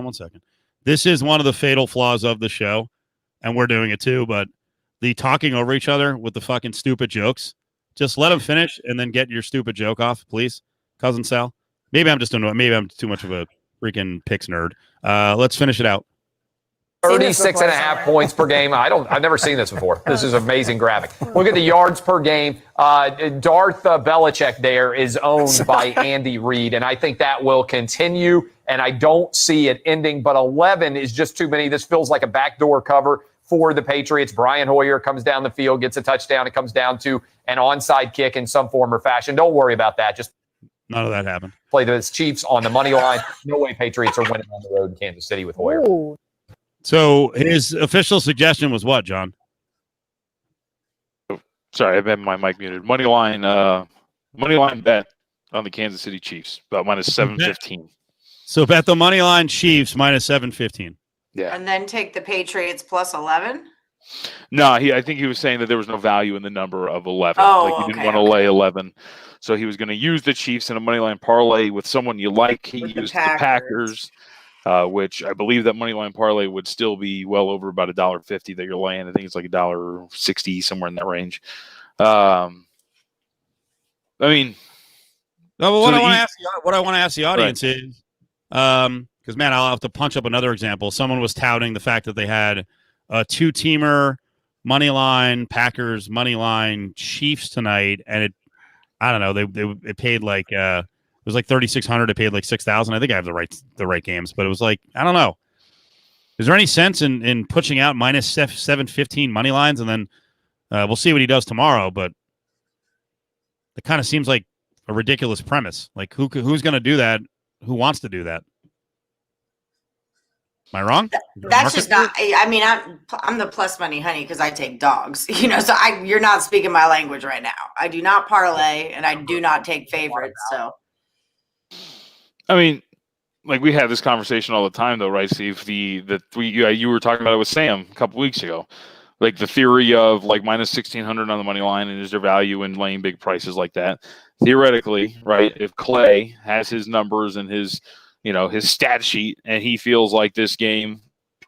one second. This is one of the fatal flaws of the show, and we're doing it too, but the talking over each other with the fucking stupid jokes. Just let them finish and then get your stupid joke off, please, Cousin Sal. Maybe I'm just annoyed. Maybe I'm too much of a freaking picks nerd. Let's finish it out. 36.5 points per game. I've never seen this before. This is amazing graphic. Look at the yards per game. Darth Belichick there is owned by Andy Reid, and I think that will continue, and I don't see it ending, but 11 is just too many. This feels like a backdoor cover for the Patriots. Brian Hoyer comes down the field, gets a touchdown. It comes down to an onside kick in some form or fashion. Don't worry about that. Just none of that happened. Play the Chiefs on the money line. No way Patriots are winning on the road in Kansas City with Hoyer. Ooh. So his official suggestion was what, John? Sorry, I've had my mic muted. Money line bet on the Kansas City Chiefs, about minus 715. So bet the money line Chiefs minus 715. Yeah. And then take the Patriots plus 11? No, I think he was saying that there was no value in the number of 11. Oh, he didn't want to lay 11. So he was going to use the Chiefs in a money line parlay with someone you like. He used the Packers. Which I believe that money line parlay would still be well over about $1.50 that you're laying. I think it's like $1.60, somewhere in that range. I mean, no, but what I want to ask the audience is, because man, I'll have to punch up another example. Someone was touting the fact that they had a 2-teamer money line, Packers money line, Chiefs tonight, and I don't know, it paid like. It was like 3,600. It paid like 6,000. I think I have the right games, but it was like, I don't know. Is there any sense in pushing out minus 715 money lines, and then we'll see what he does tomorrow? But it kind of seems like a ridiculous premise. Like who's going to do that? Who wants to do that? Am I wrong? That's just not. I mean, I'm the plus money honey because I take dogs. So you're not speaking my language right now. I do not parlay and I do not take favorites. So. I mean, like we have this conversation all the time, though, right, Steve? You were talking about it with Sam a couple weeks ago, like the theory of like minus 1,600 on the money line, and is there value in laying big prices like that? Theoretically, right? If Clay has his numbers and his stat sheet, and he feels like this game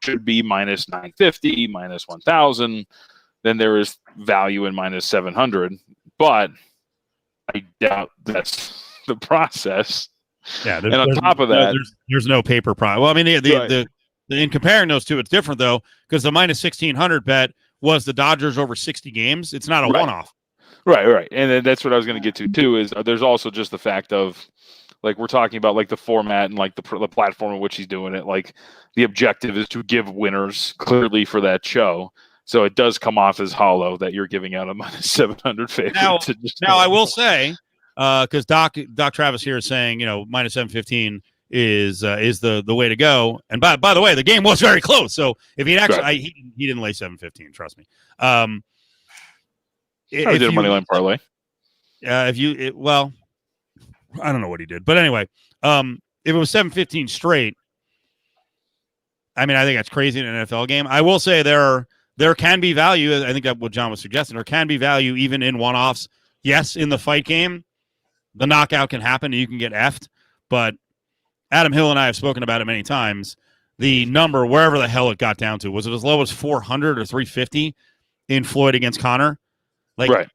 should be minus 950, minus 1,000, then there is value in minus 700. But I doubt that's the process. Yeah, and on top of that, there's no paper price. Well, I mean, in comparing those two, it's different though, because the minus 1,600 bet was the Dodgers over 60 games. It's not a one-off. Right, and then that's what I was going to get to too. Is there's also just the fact of like we're talking about like the format and like the platform in which he's doing it. Like the objective is to give winners clearly for that show. So it does come off as hollow that you're giving out a minus 700 favorite. Now I will say. Because Doc Travis here is saying, minus 715 is the way to go. And by the way, the game was very close. So if he'd actually, he didn't lay 715. Trust me. He did a money line parlay. well, I don't know what he did, but anyway, if it was 7-15 straight, I mean, I think that's crazy in an NFL game. I will say there can be value. I think that's what John was suggesting. There can be value even in one-offs. Yes, in the fight game, the knockout can happen and you can get effed, but Adam Hill and I have spoken about it many times. The number, wherever the hell it got down to, was it as low as 400 or 350 in Floyd against Conor? Like, right.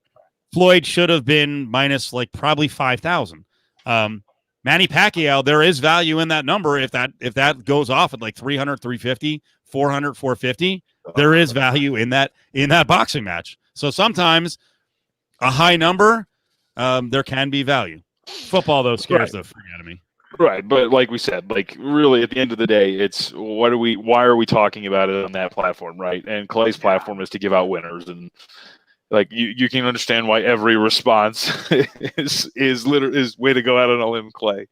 Floyd should have been minus like probably 5,000. Manny Pacquiao, there is value in that number. If that goes off at like 300, 350, 400, 450, there is value in that boxing match. So sometimes a high number, there can be value. Football, though, scares the freak out of me. Right, but like we said, like really at the end of the day, it's why are we talking about it on that platform, right? And Clay's platform is to give out winners, and like you can understand why every response is way to go out on a limb, Clay.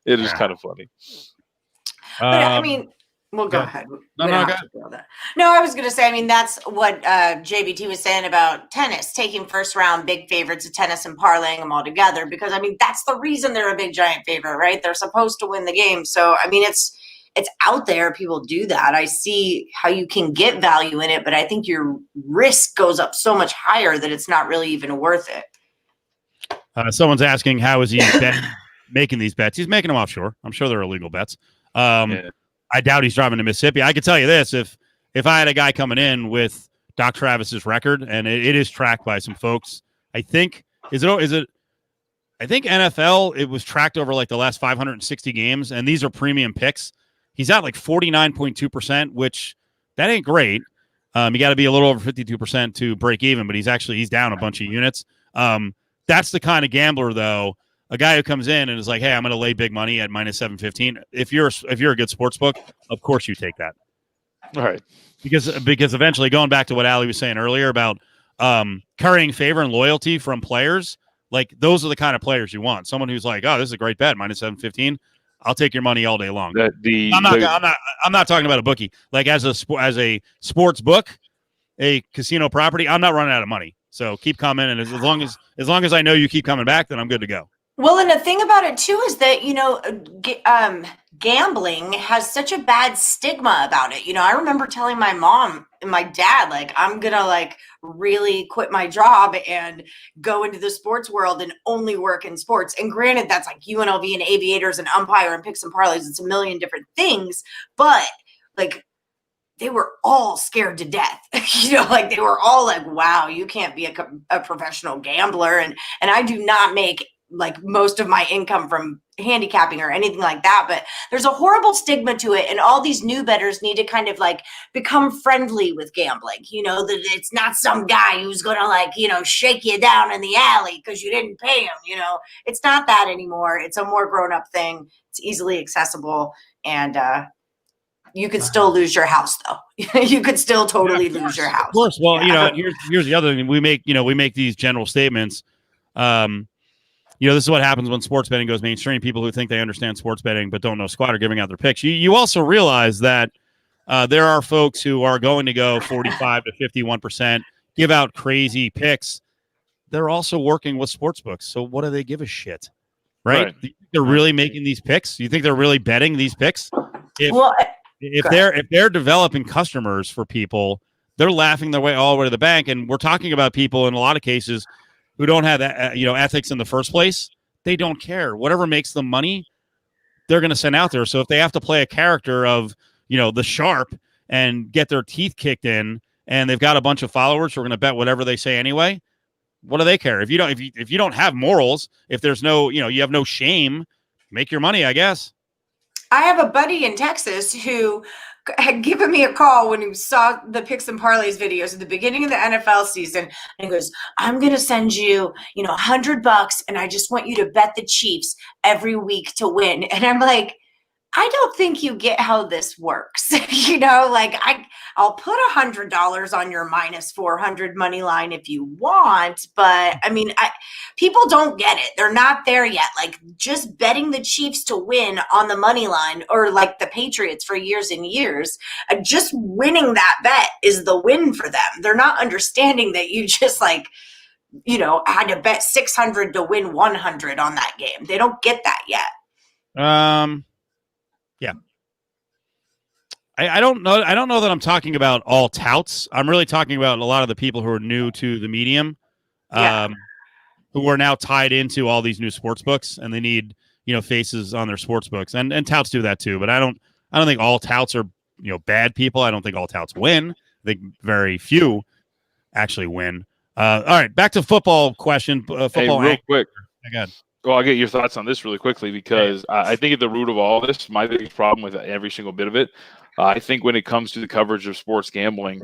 It is kind of funny. But I mean, well, go ahead. No, I was going to say, I mean, that's what JBT was saying about tennis, taking first round big favorites of tennis and parlaying them all together, because I mean, that's the reason they're a big giant favorite, right? They're supposed to win the game. So, I mean, it's out there. People do that. I see how you can get value in it, but I think your risk goes up so much higher that it's not really even worth it. Someone's asking, how is he making these bets? He's making them offshore. I'm sure they're illegal bets. I doubt he's driving to Mississippi. I could tell you this: if I had a guy coming in with Doc Travis's record, and it is tracked by some folks, I think I think NFL, it was tracked over like the last 560 games, and these are premium picks. He's at like 49.2%, which that ain't great. You got to be a little over 52% to break even, but he's down a bunch of units. That's the kind of gambler, though. A guy who comes in and is like, "Hey, I'm going to lay big money at minus 715." If you're a good sports book, of course you take that. All right, because eventually, going back to what Ali was saying earlier about currying favor and loyalty from players, like those are the kind of players you want. Someone who's like, "Oh, this is a great bet, minus 715. I'll take your money all day long." I'm not talking about a bookie. Like as a sports book, a casino property, I'm not running out of money. So keep coming, and as long as I know you keep coming back, then I'm good to go. Well, and the thing about it too is that, gambling has such a bad stigma about it. I remember telling my mom and my dad, like, I'm going to like really quit my job and go into the sports world and only work in sports. And granted, that's like UNLV and aviators and umpire and picks and parlays. It's a million different things, but like they were all scared to death. Like they were all like, wow, you can't be a professional gambler. And I do not make like most of my income from handicapping or anything like that, but there's a horrible stigma to it, and all these new bettors need to kind of like become friendly with gambling, that it's not some guy who's gonna like shake you down in the alley because you didn't pay him. It's not that anymore. It's a more grown-up thing. It's easily accessible, and you could still lose your house though. You could still totally lose your house. Of course. Well, here's the other thing. We make these general statements. This is what happens when sports betting goes mainstream. People who think they understand sports betting but don't know squat are giving out their picks. You also realize that there are folks who are going to go 45 to 51%, give out crazy picks. They're also working with sports books. So what do they give a shit? Right? They're really making these picks. You think they're really betting these picks? If they're developing customers for people, they're laughing their way all the way to the bank. And we're talking about people in a lot of cases who don't have ethics in the first place. They don't care. Whatever makes them money, they're going to send out there. So if they have to play a character of, the sharp and get their teeth kicked in, and they've got a bunch of followers who are going to bet whatever they say anyway, what do they care? If you don't have morals, if there's no, you have no shame, make your money, I guess. I have a buddy in Texas who had given me a call when he saw the picks and parlays videos at the beginning of the NFL season. And he goes, I'm going to send you, $100, and I just want you to bet the Chiefs every week to win. And I'm like, I don't think you get how this works. I'll put $100 on your minus 400 money line if you want, but I mean, people don't get it. They're not there yet. Like just betting the Chiefs to win on the money line, or like the Patriots for years and years, just winning that bet is the win for them. They're not understanding that you just like had to bet 600 to win 100 on that game. They don't get that yet. Yeah. I don't know. I don't know that I'm talking about all touts. I'm really talking about a lot of the people who are new to the medium, who are now tied into all these new sports books, and they need faces on their sports books. And touts do that too. But I don't think all touts are bad people. I don't think all touts win. I think very few actually win. All right, back to football question. Football real quick. Again. Well, I'll get your thoughts on this really quickly because I think at the root of all this, my biggest problem with every single bit of it, I think when it comes to the coverage of sports gambling,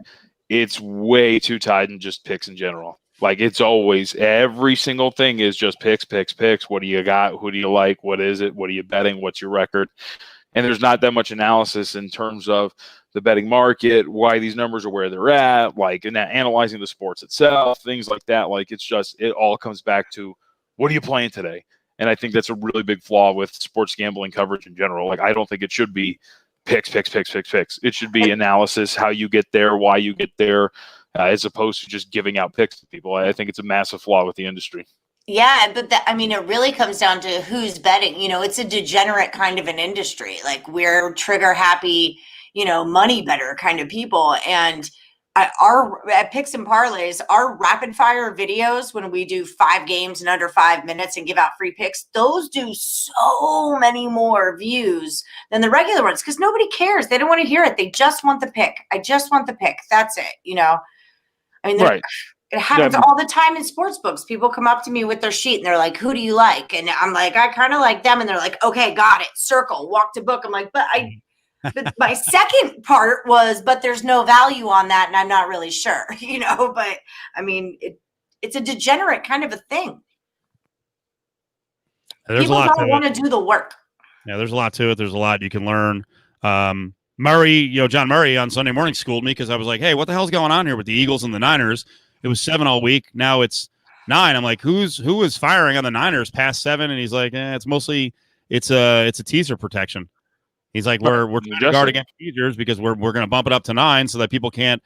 it's way too tied in just picks in general. Like it's always every single thing is just picks. What do you got? Who do you like? What is it? What are you betting? What's your record? And there's not that much analysis in terms of the betting market, why these numbers are where they're at, like and analyzing the sports itself, things like that. Like it all comes back to what are you playing today? And I think that's a really big flaw with sports gambling coverage in general. Like I don't think it should be picks. It should be analysis, how you get there, why you get there, as opposed to just giving out picks to people. I think it's a massive flaw with the industry. Yeah, but it really comes down to who's betting. It's a degenerate kind of an industry. Like we're trigger happy, money better kind of people. And at Picks and Parlays, our rapid fire videos, when we do 5 games in under 5 minutes and give out free picks, those do so many more views than the regular ones because nobody cares. They don't want to hear it. They just want the pick. I just want the pick. That's it. Right. It happens all the time in sports books. People come up to me with their sheet and they're like, who do you like? And I'm like, I kind of like them. And they're like, okay, got it. Circle, walk to book. I'm like, but my second part was, but there's no value on that. And I'm not really sure, but it's a degenerate kind of a thing. People don't want to do the work. Yeah, there's a lot to it. There's a lot you can learn. Murray, John Murray on Sunday morning schooled me because I was like, hey, what the hell's going on here with the Eagles and the Niners? It was 7 all week. Now it's 9. I'm like, who is firing on the Niners past 7? And he's like, it's a teaser protection. He's like, we're trying to guard against teasers because we're going to bump it up to 9 so that people can't,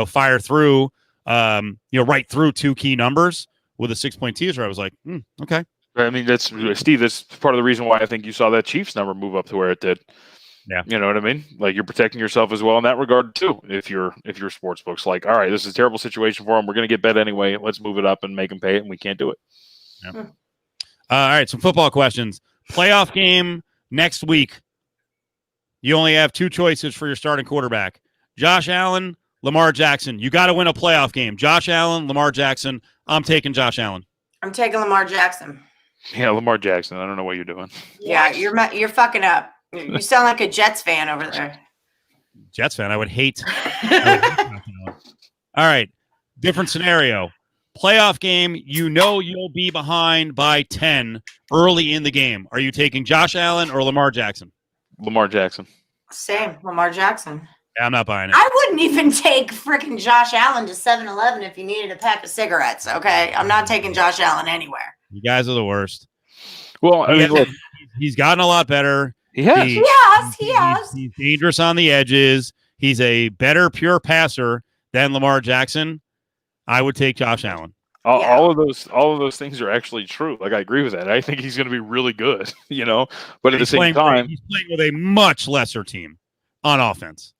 fire through, right through 2 key numbers with a 6-point teaser. I was like, okay. I mean, that's Steve. That's part of the reason why I think you saw that Chiefs number move up to where it did. Yeah, you know what I mean. Like you're protecting yourself as well in that regard too. If you're sports books, like, all right, this is a terrible situation for them. We're going to get bet anyway. Let's move it up and make them pay it, and we can't do it. Yeah. All right, some football questions. Playoff game next week. You only have 2 choices for your starting quarterback: Josh Allen, Lamar Jackson. You got to win a playoff game. Josh Allen, Lamar Jackson. I'm taking Josh Allen. I'm taking Lamar Jackson. Yeah, Lamar Jackson. I don't know what you're doing. Yeah, you're fucking up. You sound like a Jets fan over there. Jets fan? I would hate. All right. Different scenario. Playoff game. You'll be behind by 10 early in the game. Are you taking Josh Allen or Lamar Jackson? Lamar Jackson. Same. Lamar Jackson. Yeah, I'm not buying it. I wouldn't even take freaking Josh Allen to 7-Eleven if you needed a pack of cigarettes. Okay. I'm not taking Josh Allen anywhere. You guys are the worst. Well, look, he's gotten a lot better. He has. He has. He's dangerous on the edges. He's a better pure passer than Lamar Jackson. I would take Josh Allen. All of those things are actually true. Like I agree with that. I think he's going to be really good, But at the same time, he's playing with a much lesser team on offense.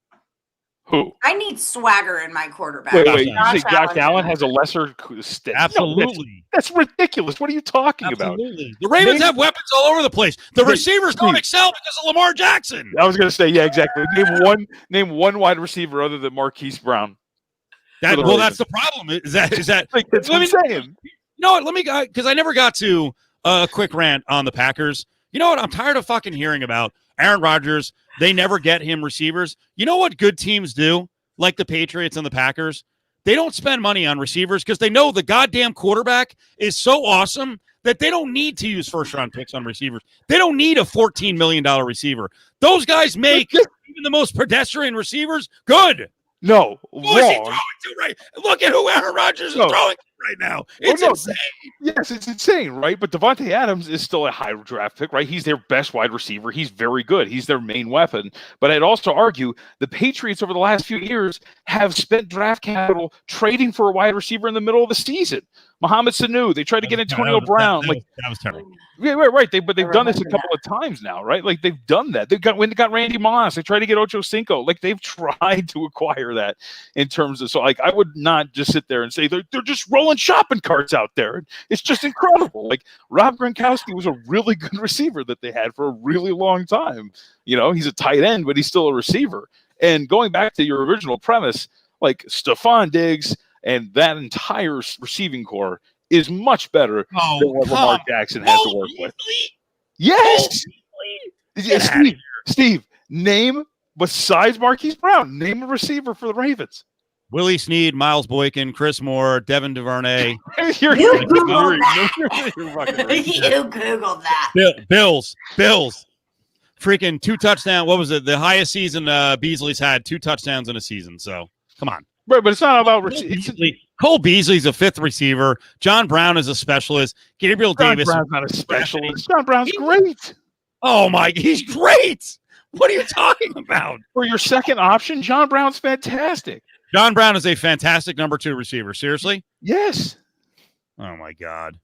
Who? I need swagger in my quarterback. Wait. You think Josh Allen has a lesser stick? Absolutely. No, that's ridiculous. What are you talking about? The Ravens have weapons all over the place. The receivers don't excel because of Lamar Jackson. I was going to say, yeah, exactly. Name one wide receiver other than Marquise Brown. That's the problem. Is that like, that's what I'm saying. You know what? Let me go because I never got to a quick rant on the Packers. You know what? I'm tired of fucking hearing about Aaron Rodgers. They never get him receivers. You know what good teams do, like the Patriots and the Packers? They don't spend money on receivers because they know the goddamn quarterback is so awesome that they don't need to use first-round picks on receivers. They don't need a $14 million receiver. Those guys make even the most pedestrian receivers good. No, who is he throwing to right? Look at who Aaron Rodgers is throwing to right now. It's insane. Yes, it's insane, right? But Devontae Adams is still a high draft pick, right? He's their best wide receiver. He's very good. He's their main weapon. But I'd also argue the Patriots over the last few years have spent draft capital trading for a wide receiver in the middle of the season. Mohamed Sanu. They tried to get Antonio Brown. That was terrible. Yeah, right. But they've done this a couple of times now, right? Like they've done that. When they got Randy Moss, they tried to get Ocho Cinco. Like they've tried to acquire that in terms of. So like I would not just sit there and say they're just rolling shopping carts out there. It's just incredible. Like Rob Gronkowski was a really good receiver that they had for a really long time. You know, he's a tight end, but he's still a receiver. And going back to your original premise, like Stephon Diggs and that entire receiving core is much better than what Lamar Jackson has to work with. Yes. Steve, name besides Marquise Brown, name a receiver for the Ravens. Willie Snead, Miles Boykin, Chris Moore, Devin DuVernay. You Googled that. Bills. Freaking 2 touchdowns. What was it? The highest season Beasley's had 2 touchdowns in a season. So come on. Right, but it's not about Cole Beasley's a 5th receiver. John Brown is a specialist. Gabriel Davis. John Brown's not a specialist. John Brown's great. Oh my, he's great. What are you talking about? For your second option, John Brown's fantastic. John Brown is a fantastic number 2 receiver. Seriously? Yes. Oh my God.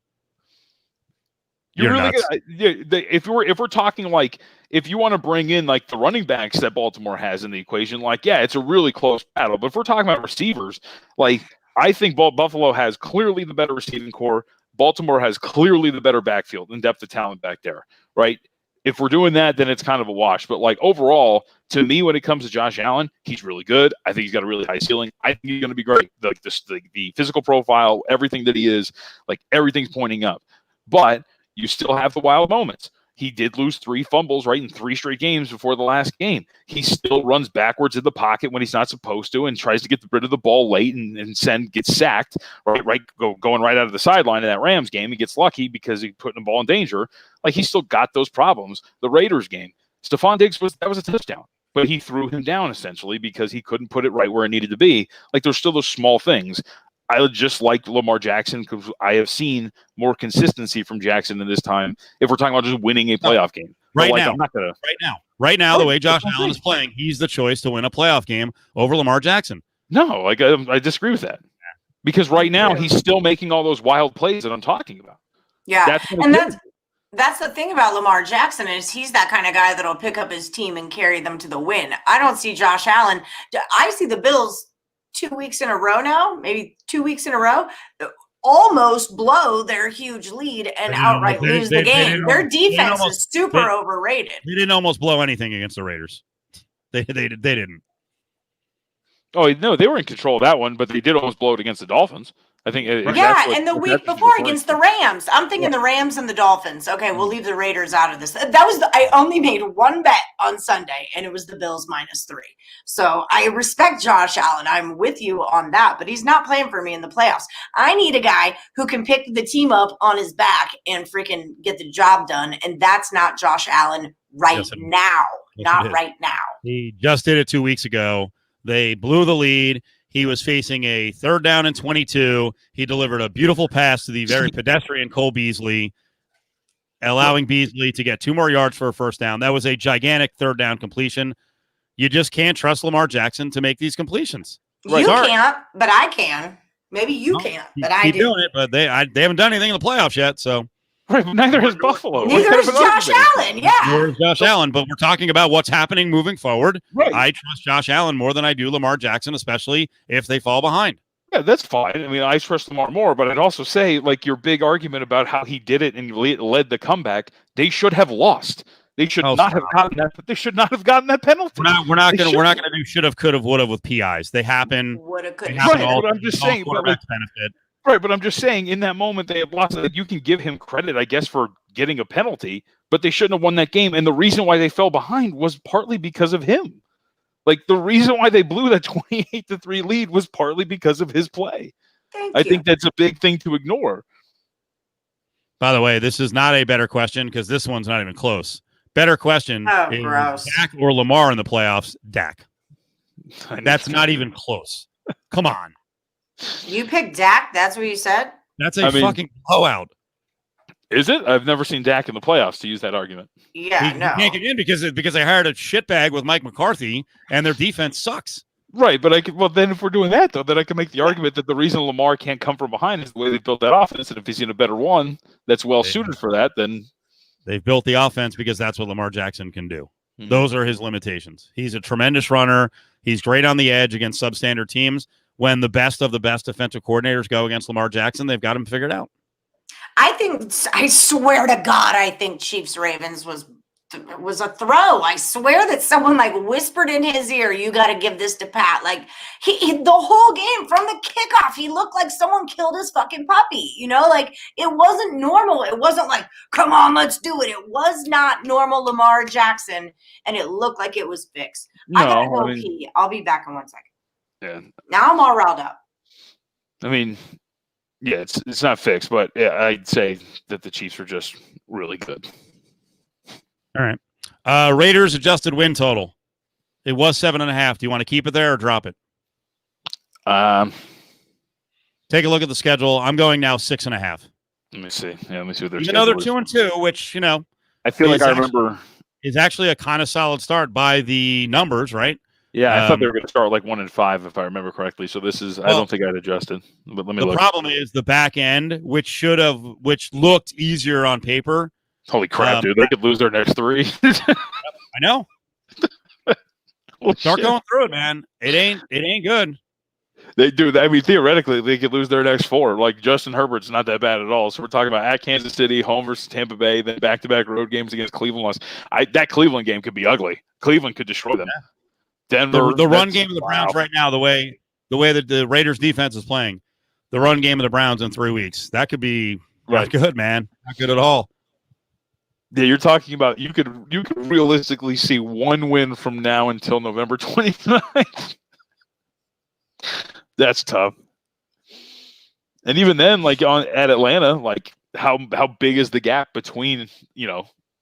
You're really good. If we're talking like if you want to bring in like the running backs that Baltimore has in the equation, like yeah, it's a really close battle. But if we're talking about receivers, like I think Buffalo has clearly the better receiving core. Baltimore has clearly the better backfield and depth of talent back there, right? If we're doing that, then it's kind of a wash. But like overall, to me, when it comes to Josh Allen, he's really good. I think he's got a really high ceiling. I think he's going to be great. The physical profile, everything that he is, like everything's pointing up. But you still have the wild moments. He did lose 3 fumbles, right, in 3 straight games before the last game. He still runs backwards in the pocket when he's not supposed to and tries to get rid of the ball late and gets sacked, going right out of the sideline in that Rams game. He gets lucky because he put the ball in danger. Like, he's still got those problems. The Raiders game, Stephon Diggs, that was a touchdown, but he threw him down essentially because he couldn't put it right where it needed to be. Like, there's still those small things. I just like Lamar Jackson because I have seen more consistency from Jackson in this time. If we're talking about just winning a playoff game, right now, the way Josh Allen is playing, he's the choice to win a playoff game over Lamar Jackson. No, like I disagree with that because right now he's still making all those wild plays that I'm talking about. Yeah, that's the thing about Lamar Jackson is he's that kind of guy that'll pick up his team and carry them to the win. I don't see Josh Allen. I see the Bills 2 weeks in a row now, maybe 2 weeks in a row, almost blow their huge lead and outright lose the game. Their defense is super overrated. They didn't almost blow anything against the Raiders. They didn't. Oh, no, they were in control of that one, but they did almost blow it against the Dolphins. I think. And the week before against the Rams. I'm thinking the Rams and the Dolphins. Okay, we'll leave the Raiders out of this. I only made one bet on Sunday, and it was the Bills -3. So I respect Josh Allen. I'm with you on that, but he's not playing for me in the playoffs. I need a guy who can pick the team up on his back and freaking get the job done, and that's not Josh Allen now. Not right now. He just did it 2 weeks ago. They blew the lead. He was facing a 3rd down and 22. He delivered a beautiful pass to the very pedestrian Cole Beasley, allowing Beasley to get 2 more yards for a 1st down. That was a gigantic 3rd down completion. You just can't trust Lamar Jackson to make these completions. You can't, but I can. Maybe you can't, but I do. Keep doing it, but they haven't done anything in the playoffs yet, so. Right, neither has Buffalo. Neither is Josh Allen, Neither is Josh Allen, but we're talking about what's happening moving forward. Right. I trust Josh Allen more than I do Lamar Jackson, especially if they fall behind. Yeah, that's fine. I mean, I trust Lamar more, but I'd also say, like, your big argument about how he did it and led the comeback, they should have lost. They should not have gotten that. They should not have gotten that penalty. We're not going to do should have, could have, would have with PIs. They happen. Woulda, coulda. Right, but I'm just saying. Benefit. Right, but I'm just saying, in that moment, they have lost. You can give him credit, I guess, for getting a penalty, but they shouldn't have won that game. And the reason why they fell behind was partly because of him. Like, the reason why they blew that 28-3 lead was partly because of his play. I think that's a big thing to ignore. By the way, this is not a better question because this one's not even close. Better question is gross. Dak or Lamar in the playoffs? Dak. That's not even close. Come on. You picked Dak? That's what you said? That's fucking blowout. Is it? I've never seen Dak in the playoffs, to use that argument. Yeah, he can't get in because they hired a shitbag with Mike McCarthy, and their defense sucks. Right, but then if we're doing that though, then I can make the argument that the reason Lamar can't come from behind is the way they built that offense, and if he's in a better one that's well suited for that, then they've built the offense because that's what Lamar Jackson can do. Those are his limitations. He's a tremendous runner. He's great on the edge against substandard teams. When the best of the best defensive coordinators go against Lamar Jackson, they've got him figured out. I swear to God, I think Chiefs Ravens was a throw. I swear that someone like whispered in his ear, "You got to give this to Pat." Like he the whole game from the kickoff, he looked like someone killed his fucking puppy. Like it wasn't normal. It wasn't like, "Come on, let's do it." It was not normal Lamar Jackson, and it looked like it was fixed. I gotta go pee. I'll be back in 1 second. Yeah. Now I'm all riled up. I mean, yeah, it's not fixed, but yeah, I'd say that the Chiefs are just really good. All right. Raiders adjusted win total. It was 7.5. Do you want to keep it there or drop it? Take a look at the schedule. I'm going now 6.5. Let me see. Yeah, let me see what they're. Even though they're 2-2, which I feel like I remember is actually a kind of solid start by the numbers, right? Yeah, I thought they were going to start like 1-5 if I remember correctly. So this is I don't think I'd adjusted. But let me look. The problem is the back end, which looked easier on paper. Holy crap, dude! They could lose their next 3. I know. Start going through it, man. It ain't good. They do that. I mean, theoretically, they could lose their next 4. Like Justin Herbert's not that bad at all. So we're talking about at Kansas City, home versus Tampa Bay, then back-to-back road games against Cleveland. That Cleveland game could be ugly. Cleveland could destroy them. Yeah. Denver, the run game of the Browns right now, the way that the Raiders defense is playing, the run game of the Browns in 3 weeks, that could be not good, man. Not good at all. Yeah, you're talking about you could realistically see 1 win from now until November 29th. That's tough. And even then, like at Atlanta, like how big is the gap between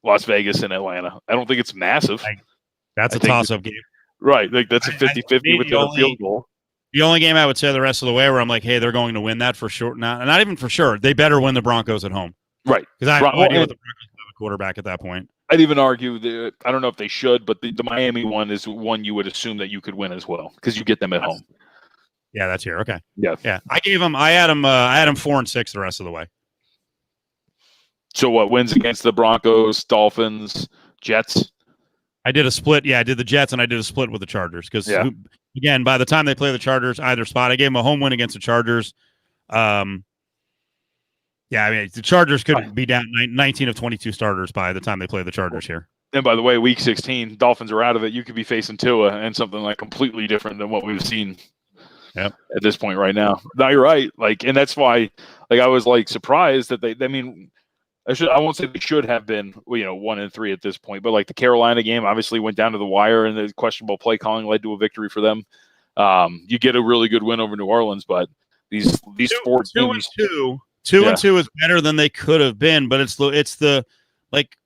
Las Vegas and Atlanta? I don't think it's massive. That's a toss-up game. Right, like that's a 50-50 within a field goal. The only game I would say the rest of the way where I'm like, hey, they're going to win that for sure. Not even for sure. They better win the Broncos at home. Right. Because I have no idea what the Broncos have a quarterback at that point. I'd even argue that I don't know if they should, but the Miami one is one you would assume that you could win as well because you get them at home. Yeah, that's here. Okay. Yeah. I had him 4-6 the rest of the way. So what wins against the Broncos, Dolphins, Jets? I did a split. Yeah, I did the Jets and I did a split with the Chargers because again, by the time they play the Chargers, either spot, I gave them a home win against the Chargers. Yeah, I mean the Chargers could be down 19 of 22 starters by the time they play the Chargers here. And by the way, Week 16, Dolphins are out of it. You could be facing Tua and something like completely different than what we've seen. Yep. At this point right now. No, you're right. Like, and that's why, like, I was like surprised that I mean, I won't say they should have been, 1-3 at this point, but like the Carolina game obviously went down to the wire and the questionable play calling led to a victory for them. You get a really good win over New Orleans, but these 4 teams, 2-2 is better than they could have been, but it's the like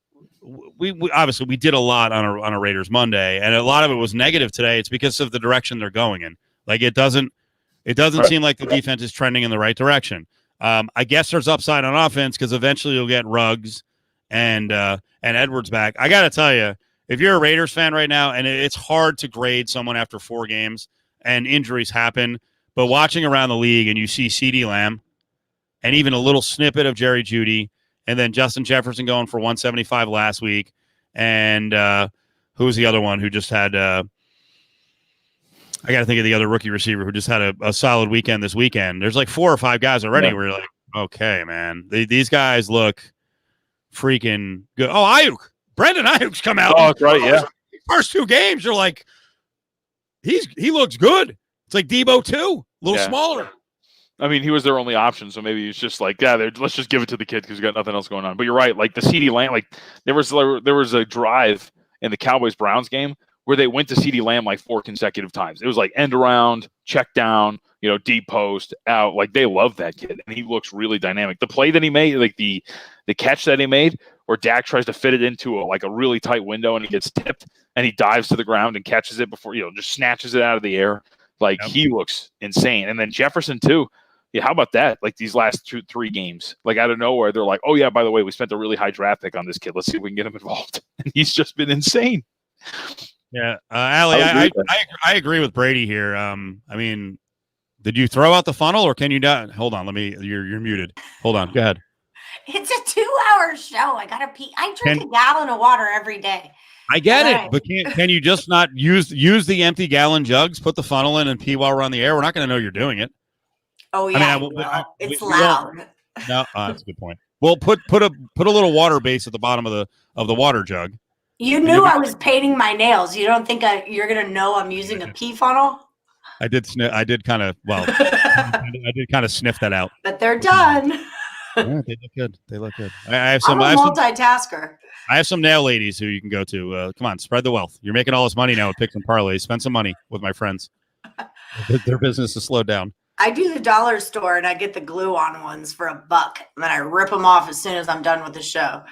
we obviously we did a lot on a Raiders Monday, and a lot of it was negative today. It's because of the direction they're going in. Like it doesn't seem like the defense is trending in the right direction. I guess there's upside on offense because eventually you'll get Ruggs and Edwards back. I got to tell you, if you're a Raiders fan right now, and it's hard to grade someone after 4 games and injuries happen, but watching around the league and you see CeeDee Lamb and even a little snippet of Jerry Jeudy and then Justin Jefferson going for 175 last week. And who's the other one who just had I got to think of the other rookie receiver who just had a solid weekend this weekend. There's like 4 or 5 guys already where you're like, okay, man, these guys look freaking good. Oh, Ayuk. Brandon Ayuk's come out. Oh, that's right, yeah. First 2 games, you're like, he looks good. It's like Debo too, a little smaller. I mean, he was their only option, so maybe he's just like, let's just give it to the kid because he's got nothing else going on. But you're right, like the CeeDee Lamb, like there was a drive in the Cowboys-Browns game where they went to CeeDee Lamb like 4 consecutive times. It was like end around, check down, deep post, out. Like they love that kid, and he looks really dynamic. The play that he made, like the catch that he made, where Dak tries to fit it into a really tight window and he gets tipped and he dives to the ground and catches it before, just snatches it out of the air. Like he looks insane. And then Jefferson too. Yeah, how about that? Like these last 2-3 games, like out of nowhere, they're like, oh yeah, by the way, we spent a really high draft pick on this kid. Let's see if we can get him involved. And he's just been insane. Yeah, Allie, I would agree with I agree with Brady here. I mean, did you throw out the funnel, or can you not? Hold on, you're muted. Hold on, go ahead. It's a 2-hour show. I gotta pee. I drink a gallon of water every day. I get it, but can you just not use the empty gallon jugs, put the funnel in, and pee while we're on the air? We're not going to know you're doing it. Oh yeah, it's loud. No, that's a good point. Well, put a little water base at the bottom of the water jug. You knew I was painting my nails. You don't think you're gonna know I'm using a pee funnel? I did kind of I did kind of sniff that out. But they're done. Yeah, they look good. They look good. I'm a multitasker. I have some nail ladies who you can go to. Come on, spread the wealth. You're making all this money now with picks and parlays. Spend some money with my friends. Their business is slowed down. I do the dollar store and I get the glue-on ones for $1, and then I rip them off as soon as I'm done with the show.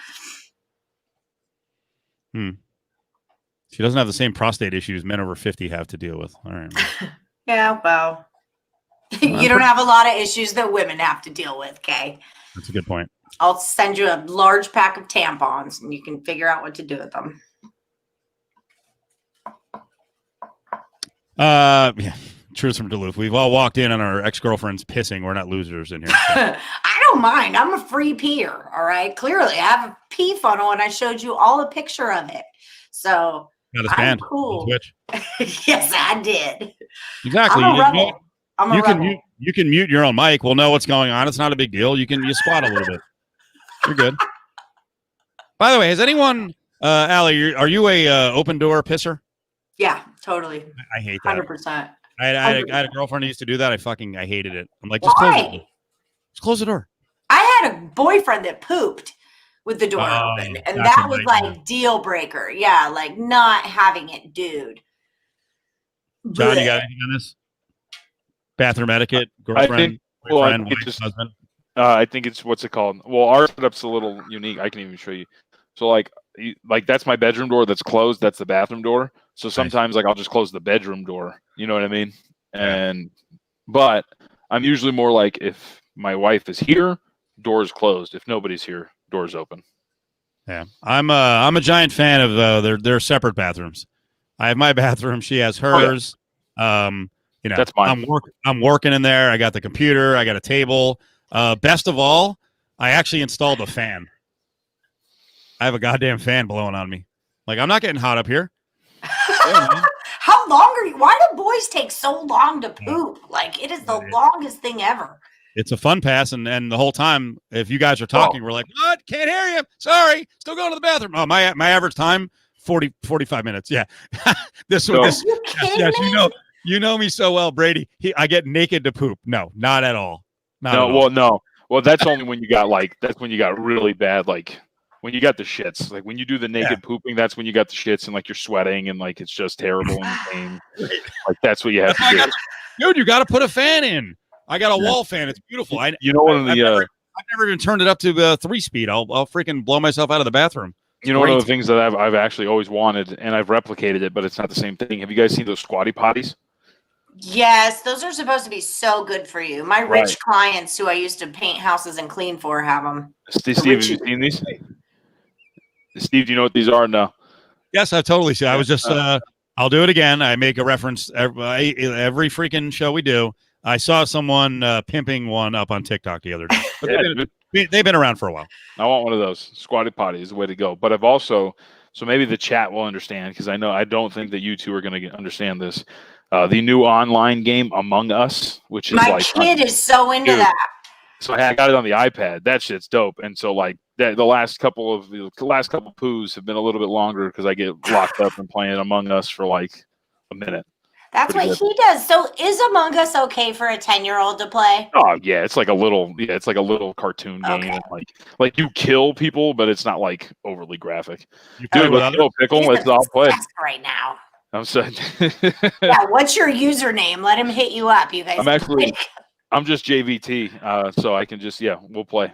She doesn't have the same prostate issues men over 50 have to deal with. All right. Yeah, well, you don't have a lot of issues that women have to deal with, Kay. That's a good point. I'll send you a large pack of tampons and you can figure out what to do with them. Yeah. Truth from Duluth. We've all walked in on our ex-girlfriends pissing. We're not losers in here. So. I don't mind. I'm a free peer. All right. Clearly, I have a pee funnel and I showed you all a picture of it. So I'm cool. Twitch. Yes, I did. Exactly. I'm a rebel. I'm a rebel. You can mute your own mic. We'll know what's going on. It's not a big deal. You squat a little bit. You're good. By the way, has anyone, Allie, are you a open door pisser? Yeah, totally. I hate that. 100%. I had a girlfriend who used to do that. I hated it. I'm like, just close the door. I had a boyfriend that pooped with the door open, and that was like deal breaker. Yeah, like not having it, dude. John, you got anything on this? Bathroom etiquette, girlfriend, boyfriend, wife, husband. I think it's what's it called? Well, our setup's a little unique. I can even show you. So like that's my bedroom door that's closed. That's the bathroom door. So sometimes like I'll just close the bedroom door. You know what I mean? But I'm usually more like if my wife is here, doors closed. If nobody's here, doors open. Yeah, I'm a giant fan of their separate bathrooms. I have my bathroom. She has hers. That's mine. I'm working in there. I got the computer. I got a table. Best of all, I actually installed a fan. I have a goddamn fan blowing on me. Like, I'm not getting hot up here. How long are you? Why do boys take so long to poop? Like, it is the longest thing ever. It's a fun pass, and the whole time, if you guys are talking, we're like, what? Can't hear you. Sorry. Still going to the bathroom. Oh, my average time, 45 minutes. Yeah. You know me so well, Brady. I get naked to poop. No, not at all. No. Well, that's only when you got really bad, like when you got the shits. Like when you do the naked pooping, that's when you got the shits and like you're sweating and like it's just terrible and pain. Like that's what you have to do. Dude, you got to put a fan in. I got a wall fan. It's beautiful. I've never even turned it up to 3-speed. I'll freaking blow myself out of the bathroom. One of the things that I've actually always wanted, and I've replicated it, but it's not the same thing. Have you guys seen those squatty potties? Yes, those are supposed to be so good for you. My rich clients who I used to paint houses and clean for have them. Steve, have you seen these? Steve, do you know what these are? No. Yes, I totally see. I was just, I'll do it again. I make a reference every freaking show we do. I saw someone pimping one up on TikTok the other day. But they've been around for a while. I want one of those. Squatty potty is the way to go. But I've also, so maybe the chat will understand, because I don't think that you two are going to understand this. The new online game Among Us, which is my kid is so into that. So I got it on the iPad. That shit's dope. And so like the last couple poos have been a little bit longer because I get locked up and playing Among Us for like a minute. That's what he does. So is Among Us okay for a 10-year-old to play? Oh yeah, it's like a little cartoon game. Okay. Like you kill people, but it's not like overly graphic. Dude, let's go pickle. Let's all play right now. I'm saying. Yeah, what's your username? Let him hit you up, you guys. I'm just JVT, so I can just we'll play.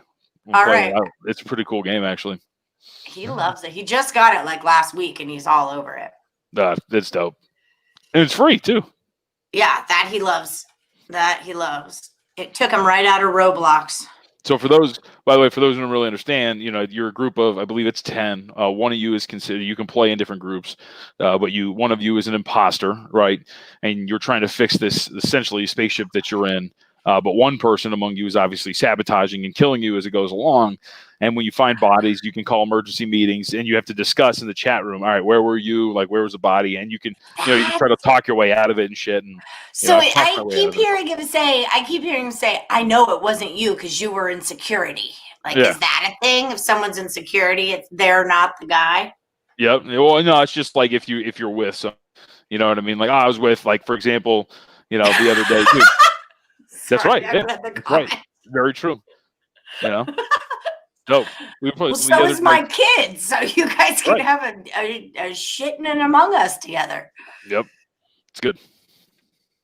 All right. It's a pretty cool game, actually. He loves it. He just got it like last week, and he's all over it. It's dope, and it's free too. Yeah, that he loves. It took him right out of Roblox. So for those, by the way, for those who don't really understand, you're a group of, I believe it's 10. One of you is considered, you can play in different groups, but one of you is an imposter, right? And you're trying to fix this essentially spaceship that you're in. But one person among you is obviously sabotaging and killing you as it goes along. And when you find bodies, you can call emergency meetings and you have to discuss in the chat room. All right, where were you? Like, where was the body? And you can, you try to talk your way out of it and shit. And so I keep hearing him say, I know it wasn't you because you were in security. Like, is that a thing? If someone's in security, they're not the guy. Yep. Well, no, it's just like if you're with some, you know what I mean? Like, I was with, like, for example, the other day too. That's right. Yeah, that's right. Very true. So so is my kid. So you guys can have a shitting in among us together. Yep, it's good.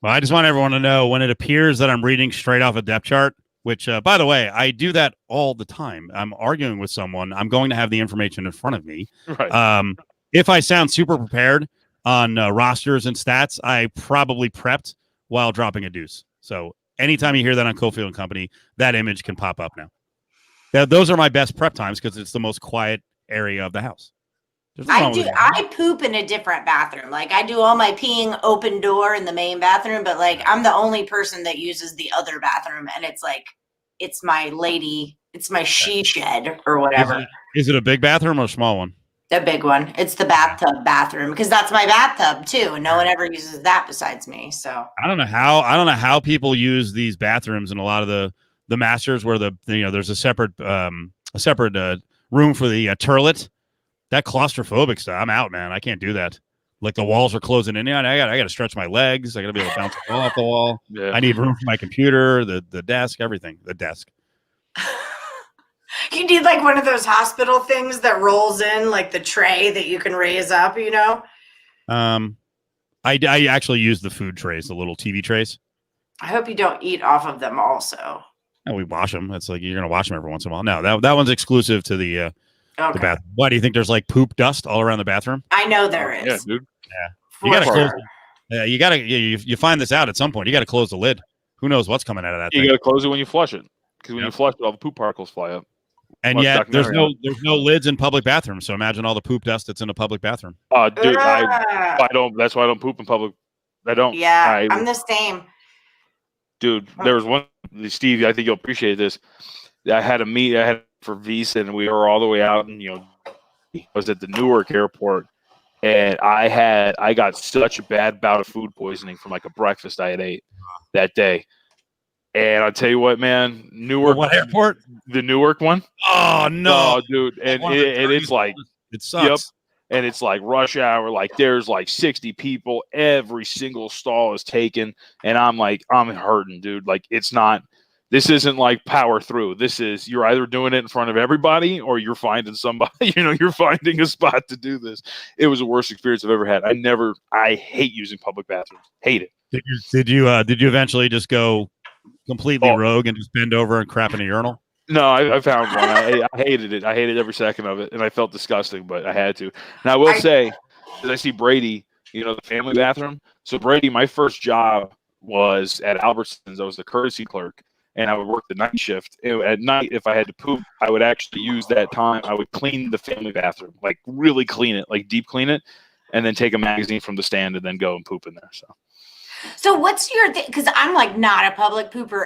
Well, I just want everyone to know when it appears that I'm reading straight off a depth chart, which, by the way, I do that all the time. I'm arguing with someone. I'm going to have the information in front of me. Right. If I sound super prepared on rosters and stats, I probably prepped while dropping a deuce. So anytime you hear that on Cofield and Company, that image can pop up now. Those are my best prep times because it's the most quiet area of the house. I poop in a different bathroom. Like, I do all my peeing open door in the main bathroom, but like I'm the only person that uses the other bathroom, and it's like it's my she shed or whatever. Is it a big bathroom or a small one? The big one. It's the bathtub bathroom because that's my bathtub too, and no one ever uses that besides me. So I don't know how people use these bathrooms in a lot of the masters where there's a separate room for the turlet. That claustrophobic stuff, I'm out, man. I can't do that. Like the walls are closing in. I got to stretch my legs. I got to be able to bounce the ball off the wall. Yeah. I need room for my computer, the desk, everything. The desk. You need like one of those hospital things that rolls in, like the tray that you can raise up. I actually use the food trays, the little TV trays. I hope you don't eat off of them. Also, no, we wash them. It's like you're gonna wash them every once in a while. No, that one's exclusive to the bathroom. Why do you think there's like poop dust all around the bathroom? I know there is. Yeah, dude. Yeah, you gotta close. Yeah, you gotta. You find this out at some point. You gotta close the lid. Who knows what's coming out of that? You gotta close it when you flush it, because when you flush it, all the poop particles fly up. And yet, there's no lids in public bathrooms. So imagine all the poop dust that's in a public bathroom. Dude, I don't. That's why I don't poop in public. I don't. Yeah, I'm the same. Dude, there was one, Steve, I think you'll appreciate this. I had for Visa, and we were all the way out, and I was at the Newark airport, and I got such a bad bout of food poisoning from like a breakfast I had ate that day. And I'll tell you what, man, Newark. What airport? The Newark one. Oh no, dude, and it's like it sucks. Yep. And it's like rush hour. Like there's like 60 people. Every single stall is taken, and I'm hurting, dude. Like it's not. This isn't like power through. This is you're either doing it in front of everybody or you're finding somebody. You're finding a spot to do this. It was the worst experience I've ever had. I hate using public bathrooms. Hate it. Did you eventually just go completely rogue and just bend over and crap in a urinal? No, I found one. I hated it. I hated every second of it, and I felt disgusting, but I had to. And I will say, as I see Brady, the family bathroom. So Brady, my first job was at Albertsons. I was the courtesy clerk, and I would work the night shift. At night, if I had to poop, I would actually use that time. I would clean the family bathroom, like really clean it, like deep clean it, and then take a magazine from the stand and then go and poop in there. So what's your thing? Because I'm like not a public pooper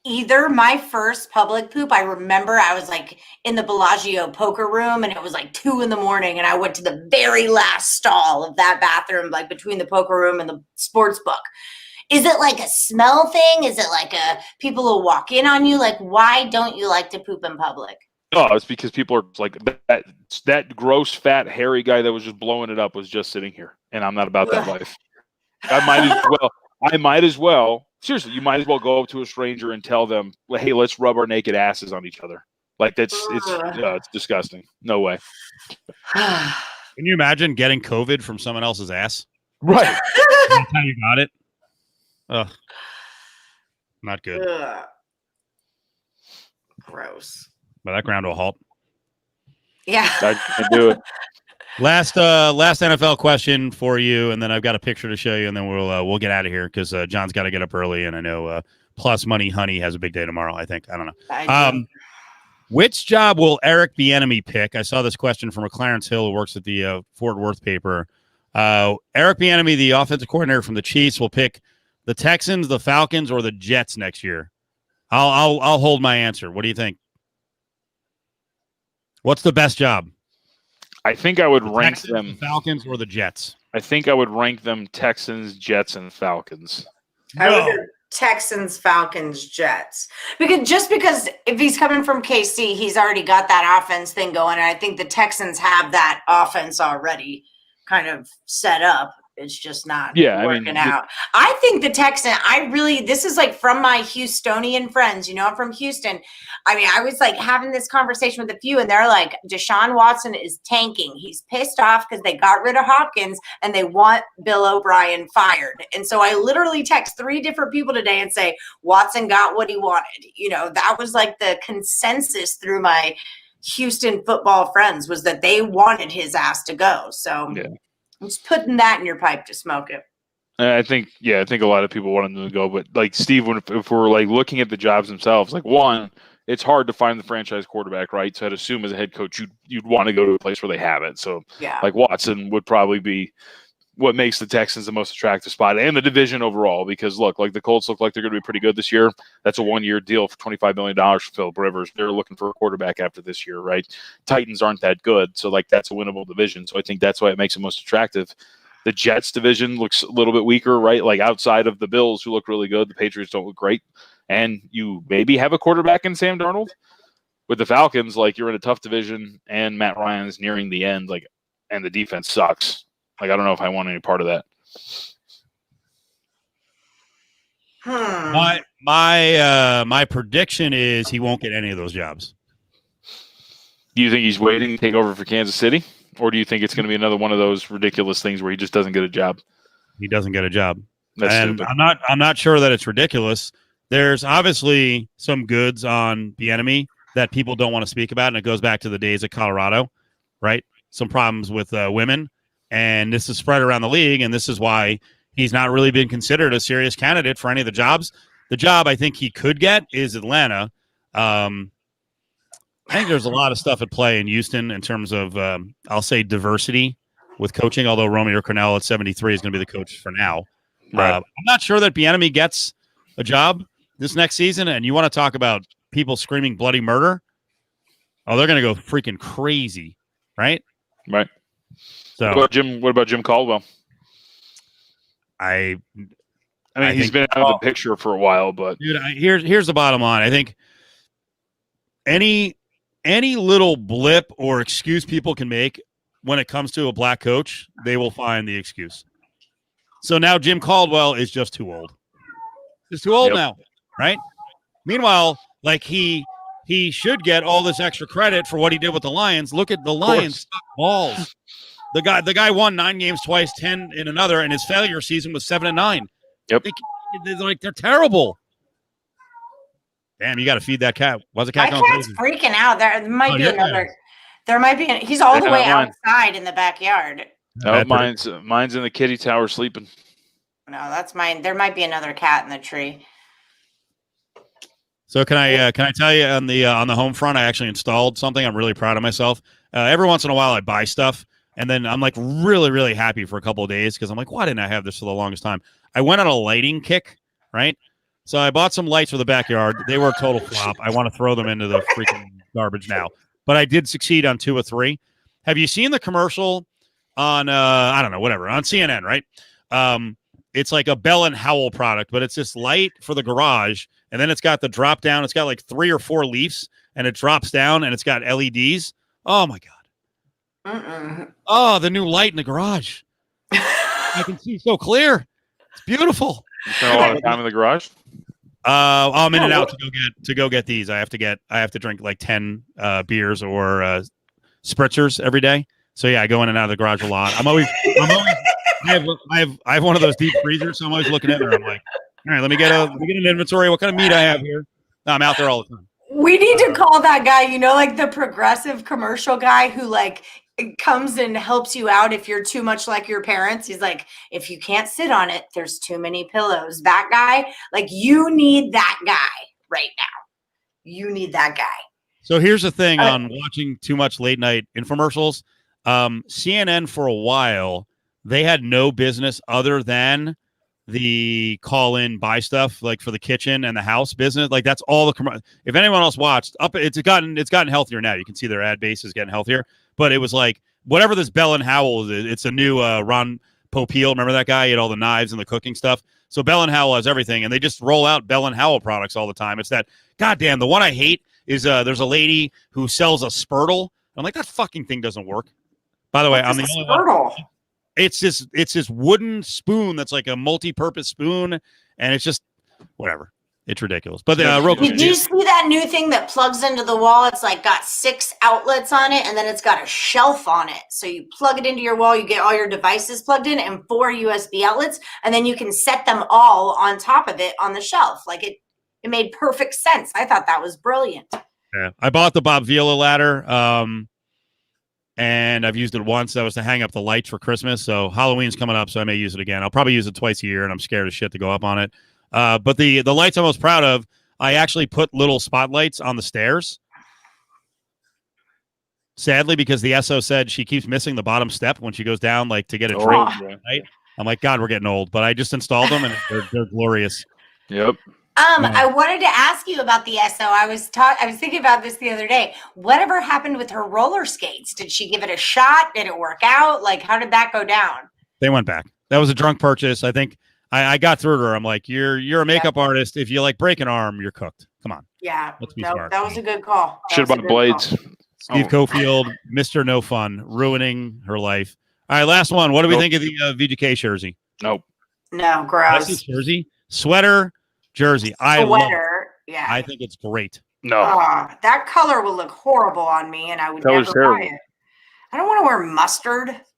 either. My first public poop, I remember I was like in the Bellagio poker room, and it was like 2 a.m, and I went to the very last stall of that bathroom, like between the poker room and the sports book. Is it like a smell thing? Is it like people will walk in on you? Like, why don't you like to poop in public? Oh, it's because people are like that gross, fat, hairy guy that was just blowing it up was just sitting here, and I'm not about that life. I might as well. Seriously, you might as well go up to a stranger and tell them, "Hey, let's rub our naked asses on each other." Like it's disgusting. No way. Can you imagine getting COVID from someone else's ass? Right. That's how you got it. Ugh. Not good. Ugh. Gross. But that ground to a halt. Yeah. I can do it. Last NFL question for you, and then I've got a picture to show you, and then we'll get out of here because John's got to get up early, and I know plus money honey has a big day tomorrow, I think. I don't know. I do. Which job will Eric Bieniemy pick? I saw this question from a Clarence Hill who works at the Fort Worth paper. Eric Bieniemy, the offensive coordinator from the Chiefs, will pick the Texans, the Falcons, or the Jets next year. I'll hold my answer. What do you think? What's the best job? I think I would rank Texans, them the Falcons, or the Jets. I think I would rank them Texans, Jets, and Falcons. I would go Texans, Falcons, Jets. Because if he's coming from KC, he's already got that offense thing going. And I think the Texans have that offense already kind of set up. It's just not working out. I think the Texan, this is like from my Houstonian friends, I'm from Houston. I was like having this conversation with a few and they're like, Deshaun Watson is tanking. He's pissed off because they got rid of Hopkins and they want Bill O'Brien fired. And so I literally text 3 different people today and say, Watson got what he wanted. That was like the consensus through my Houston football friends was that they wanted his ass to go. So I'm just putting that in your pipe to smoke it. I think a lot of people wanted them to go, but like Steve, if we're like looking at the jobs themselves, like one, it's hard to find the franchise quarterback, right? So I'd assume as a head coach, you'd want to go to a place where they have it. So like Watson would probably be what makes the Texans the most attractive spot and the division overall, because look, like the Colts look like they're going to be pretty good this year. That's a 1-year deal for $25 million for Philip Rivers. They're looking for a quarterback after this year, right? Titans aren't that good. So like that's a winnable division. So I think that's why it makes it most attractive. The Jets division looks a little bit weaker, right? Like outside of the Bills who look really good, the Patriots don't look great. And you maybe have a quarterback in Sam Darnold. With the Falcons, like you're in a tough division and Matt Ryan's nearing the end, like, and the defense sucks. Like, I don't know if I want any part of that. My prediction is he won't get any of those jobs. Do you think he's waiting to take over for Kansas City? Or do you think it's going to be another one of those ridiculous things where he just doesn't get a job? He doesn't get a job. That's and stupid. I'm not sure that it's ridiculous. There's obviously some goods on Bieniemy that people don't want to speak about, and it goes back to the days of Colorado, right? Some problems with women. And this is spread around the league, and this is why he's not really been considered a serious candidate for any of the jobs. The job I think he could get is Atlanta. I think there's a lot of stuff at play in Houston in terms of, I'll say, diversity with coaching, although Romeo Crennel at 73 is going to be the coach for now. Right. I'm not sure that Bieniemy gets a job this next season, and you want to talk about people screaming bloody murder? Oh, they're going to go freaking crazy, right? Right. So What about Jim Caldwell? I mean, he's been out of the picture for a while, but dude, here's the bottom line. I think any little blip or excuse people can make when it comes to a black coach, they will find the excuse. So now Jim Caldwell is just too old. He's too old now, right? Meanwhile, like he should get all this extra credit for what he did with the Lions. Look at the Lions balls. The guy won 9 games twice, 10 in another, and his failure season was 7-9. Yep. They're terrible. Damn, you got to feed that cat. Why's the cat My going cat's crazy? freaking out. There might be another. There might be. He's all the way mine. outside in the backyard. No, mine's in the kitty tower sleeping. No, that's mine. There might be another cat in the tree. So can I tell you on the home front, I actually installed something. I'm really proud of myself. Every once in a while, I buy stuff, and then I'm like really, really happy for a couple of days because I'm like, why didn't I have this for the longest time? I went on a lighting kick, right? So I bought some lights for the backyard. They were a total flop. I want to throw them into the freaking garbage now. But I did succeed on 2 or 3. Have you seen the commercial on I don't know, whatever, on CNN, right? It's like a Bell and Howell product, but it's this light for the garage, and then it's got the drop down. It's got like 3 or 4 leaves, and it drops down, and it's got LEDs. Oh my god! Oh, the new light in the garage. I can see so clear. It's beautiful. You spent a lot of time in the garage. I'm in and out to go get these. I have to drink like 10 beers or spritzers every day. So yeah, I go in and out of the garage a lot. I have one of those deep freezers, so I'm always looking at it. I'm like, all right, let me get an inventory. What kind of meat I have here? No, I'm out there all the time. We need to call that guy, like the progressive commercial guy who like comes and helps you out if you're too much like your parents. He's like, if you can't sit on it, there's too many pillows. That guy, like, you need that guy right now. You need that guy. So here's the thing on watching too much late night infomercials. CNN for a while, they had no business other than the call in buy stuff, like for the kitchen and the house business. Like that's all the if anyone else watched it's gotten healthier now. You can see their ad base is getting healthier, but it was like whatever this Bell and Howell is, it's a new Ron Popeil. Remember that guy? He had all the knives and the cooking stuff. So Bell and Howell has everything, and they just roll out Bell and Howell products all the time. It's that goddamn. The one I hate is there's a lady who sells a Spurtle. I'm like, that fucking thing doesn't work. By the way, I'm the only one. It's this wooden spoon that's like a multi-purpose spoon, and it's just whatever. It's ridiculous. But did you see that new thing that plugs into the wall? It's like got 6 outlets on it, and then it's got a shelf on it. So you plug it into your wall, you get all your devices plugged in, and 4 USB outlets, and then you can set them all on top of it on the shelf. Like it made perfect sense. I thought that was brilliant. Yeah, I bought the Bob Vila ladder, and I've used it once. That was to hang up the lights for Christmas. So Halloween's coming up, so I may use it again. I'll probably use it twice a year, and I'm scared as shit to go up on it. But the lights I'm most proud of, I actually put little spotlights on the stairs. Sadly, because the SO said she keeps missing the bottom step when she goes down, like to get a drink. Right? I'm like, God, we're getting old. But I just installed them, and they're glorious. Yep. I wanted to ask you about the SO. I was thinking about this the other day. Whatever happened with her roller skates? Did she give it a shot? Did it work out? Like, how did that go down? They went back. That was a drunk purchase. I think I got through to her. I'm like, you're a makeup artist. If you like break an arm, you're cooked. Come on. Yeah. Let's be smart. That was a good call. Should have bought blades. Steve Cofield, Mr. No Fun, ruining her life. All right, last one. What do we think of the VGK jersey? Nope. No, gross. Jersey, sweater, jersey. I think it's great. No. That color will look horrible on me, and I would never buy it. I don't want to wear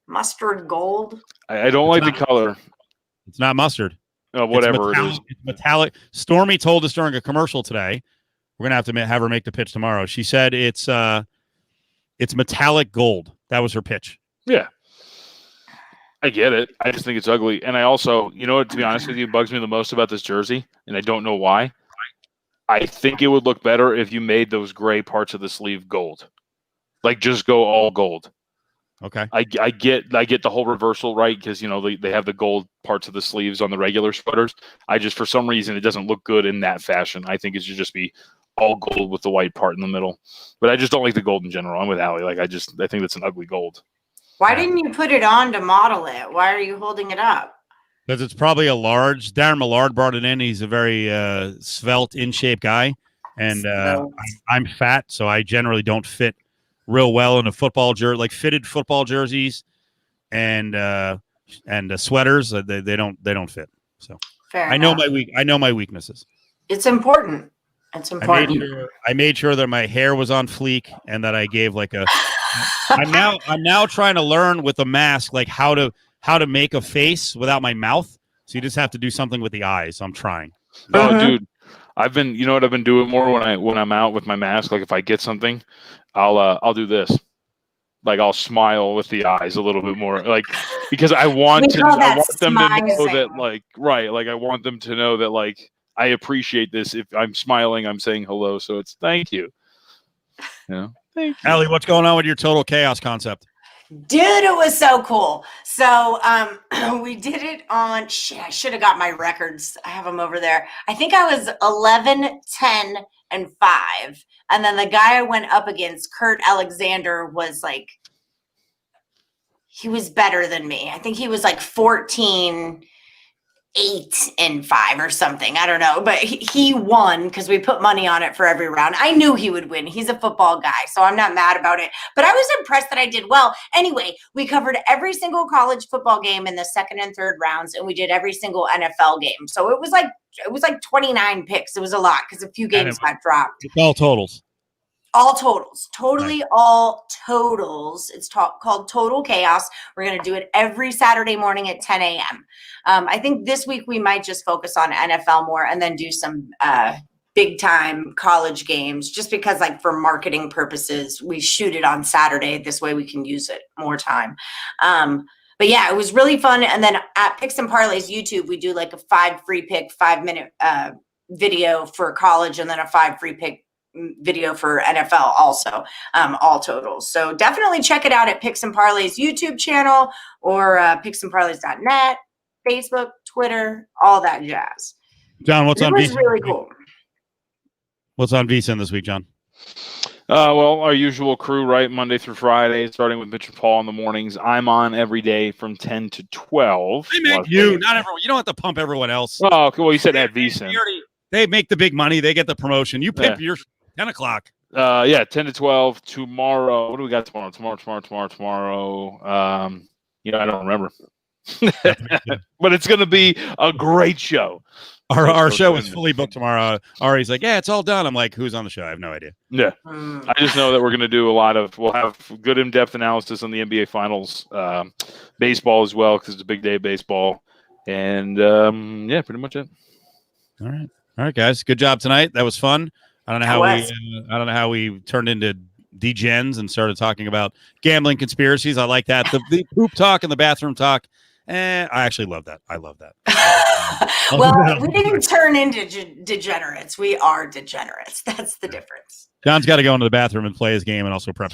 mustard gold. I don't like the color. It's not mustard. Whatever it is. It's metallic. Stormy told us during a commercial today. We're gonna have her make the pitch tomorrow. She said it's metallic gold. That was her pitch. Yeah. I get it. I just think it's ugly. And I also, you know what, to be honest with you, bugs me the most about this jersey, and I don't know why. I think it would look better if you made those gray parts of the sleeve gold. Like, just go all gold. Okay. I get the whole reversal, right? Because, you know, they have the gold parts of the sleeves on the regular sweaters. For some reason, it doesn't look good in that fashion. I think it should just be all gold with the white part in the middle. But I just don't like the gold in general. I'm with Allie. Like, I think that's an ugly gold. Why didn't you put it on to model it? Why are you holding it up? Because it's probably a large. Darren Millard brought it in. He's a very svelte, in-shape guy. And I'm fat, so I generally don't fit real well in a football jersey, like fitted football jerseys and sweaters. They don't fit. So I know my weaknesses. It's important. It's important. I made sure that my hair was on fleek and that I gave like a. I'm now trying to learn with a mask like how to make a face without my mouth. So you just have to do something with the eyes. So I'm trying. No, dude, I've been doing more when I'm out with my mask. Like if I get something, I'll do this. Like I'll smile with the eyes a little bit more, like because I want them to know that, like, right, like I want them to know that, like, I appreciate this. If I'm smiling, I'm saying hello, so it's thank you. Yeah. Thank you. Allie, what's going on with your total chaos concept? Dude, it was so cool. So we did it on, I should have got my records. I have them over there. I think I was 11, 10, and 5. And then the guy I went up against, Kurt Alexander, was like, he was better than me. I think he was like 14, 8, and 5 or something. I don't know. But he won because we put money on it for every round. I knew he would win. He's a football guy, so I'm not mad about it. But I was impressed that I did well. Anyway, we covered every single college football game in the second and third rounds, and we did every single NFL game. So it was like 29 picks. It was a lot because a few games got dropped. It's all totals. All totals, totally nice. All totals. It's called Total Chaos. We're going to do it every Saturday morning at 10 a.m. I think this week we might just focus on NFL more and then do some big time college games, just because like for marketing purposes, we shoot it on Saturday. This way we can use it more time. But yeah, it was really fun. And then at Picks and Parlays YouTube, we do like a 5 free pick, 5-minute video for college, and then a 5 free pick video for NFL also, all totals. So definitely check it out at Picks and Parlays YouTube channel or picksandparlays.net, Facebook, Twitter, all that jazz. John, what's on VSiN? It was VSiN? really cool. What's on VSiN this week, John? Well, our usual crew, right? Monday through Friday, starting with Mitch and Paul in the mornings. I'm on every day from 10 to 12. They make you, not everyone. You don't have to pump everyone else. Oh, okay. Well, you said at VSiN. They make the big money. They get the promotion. You pick your 10 o'clock. Yeah, 10 to 12 tomorrow. What do we got tomorrow? Tomorrow. I don't remember. But it's going to be a great show. Our show is fully booked tomorrow. Ari's like, yeah, it's all done. I'm like, who's on the show? I have no idea. Yeah. I just know that we're going to do we'll have good in-depth analysis on the NBA Finals, baseball as well, because it's a big day of baseball. And, pretty much it. All right, guys. Good job tonight. That was fun. I don't know how we turned into degens and started talking about gambling conspiracies. I like that. The poop talk and the bathroom talk. I actually love that. I love that. Well, we didn't turn into degenerates. We are degenerates. That's the difference. John's got to go into the bathroom and play his game and also prep.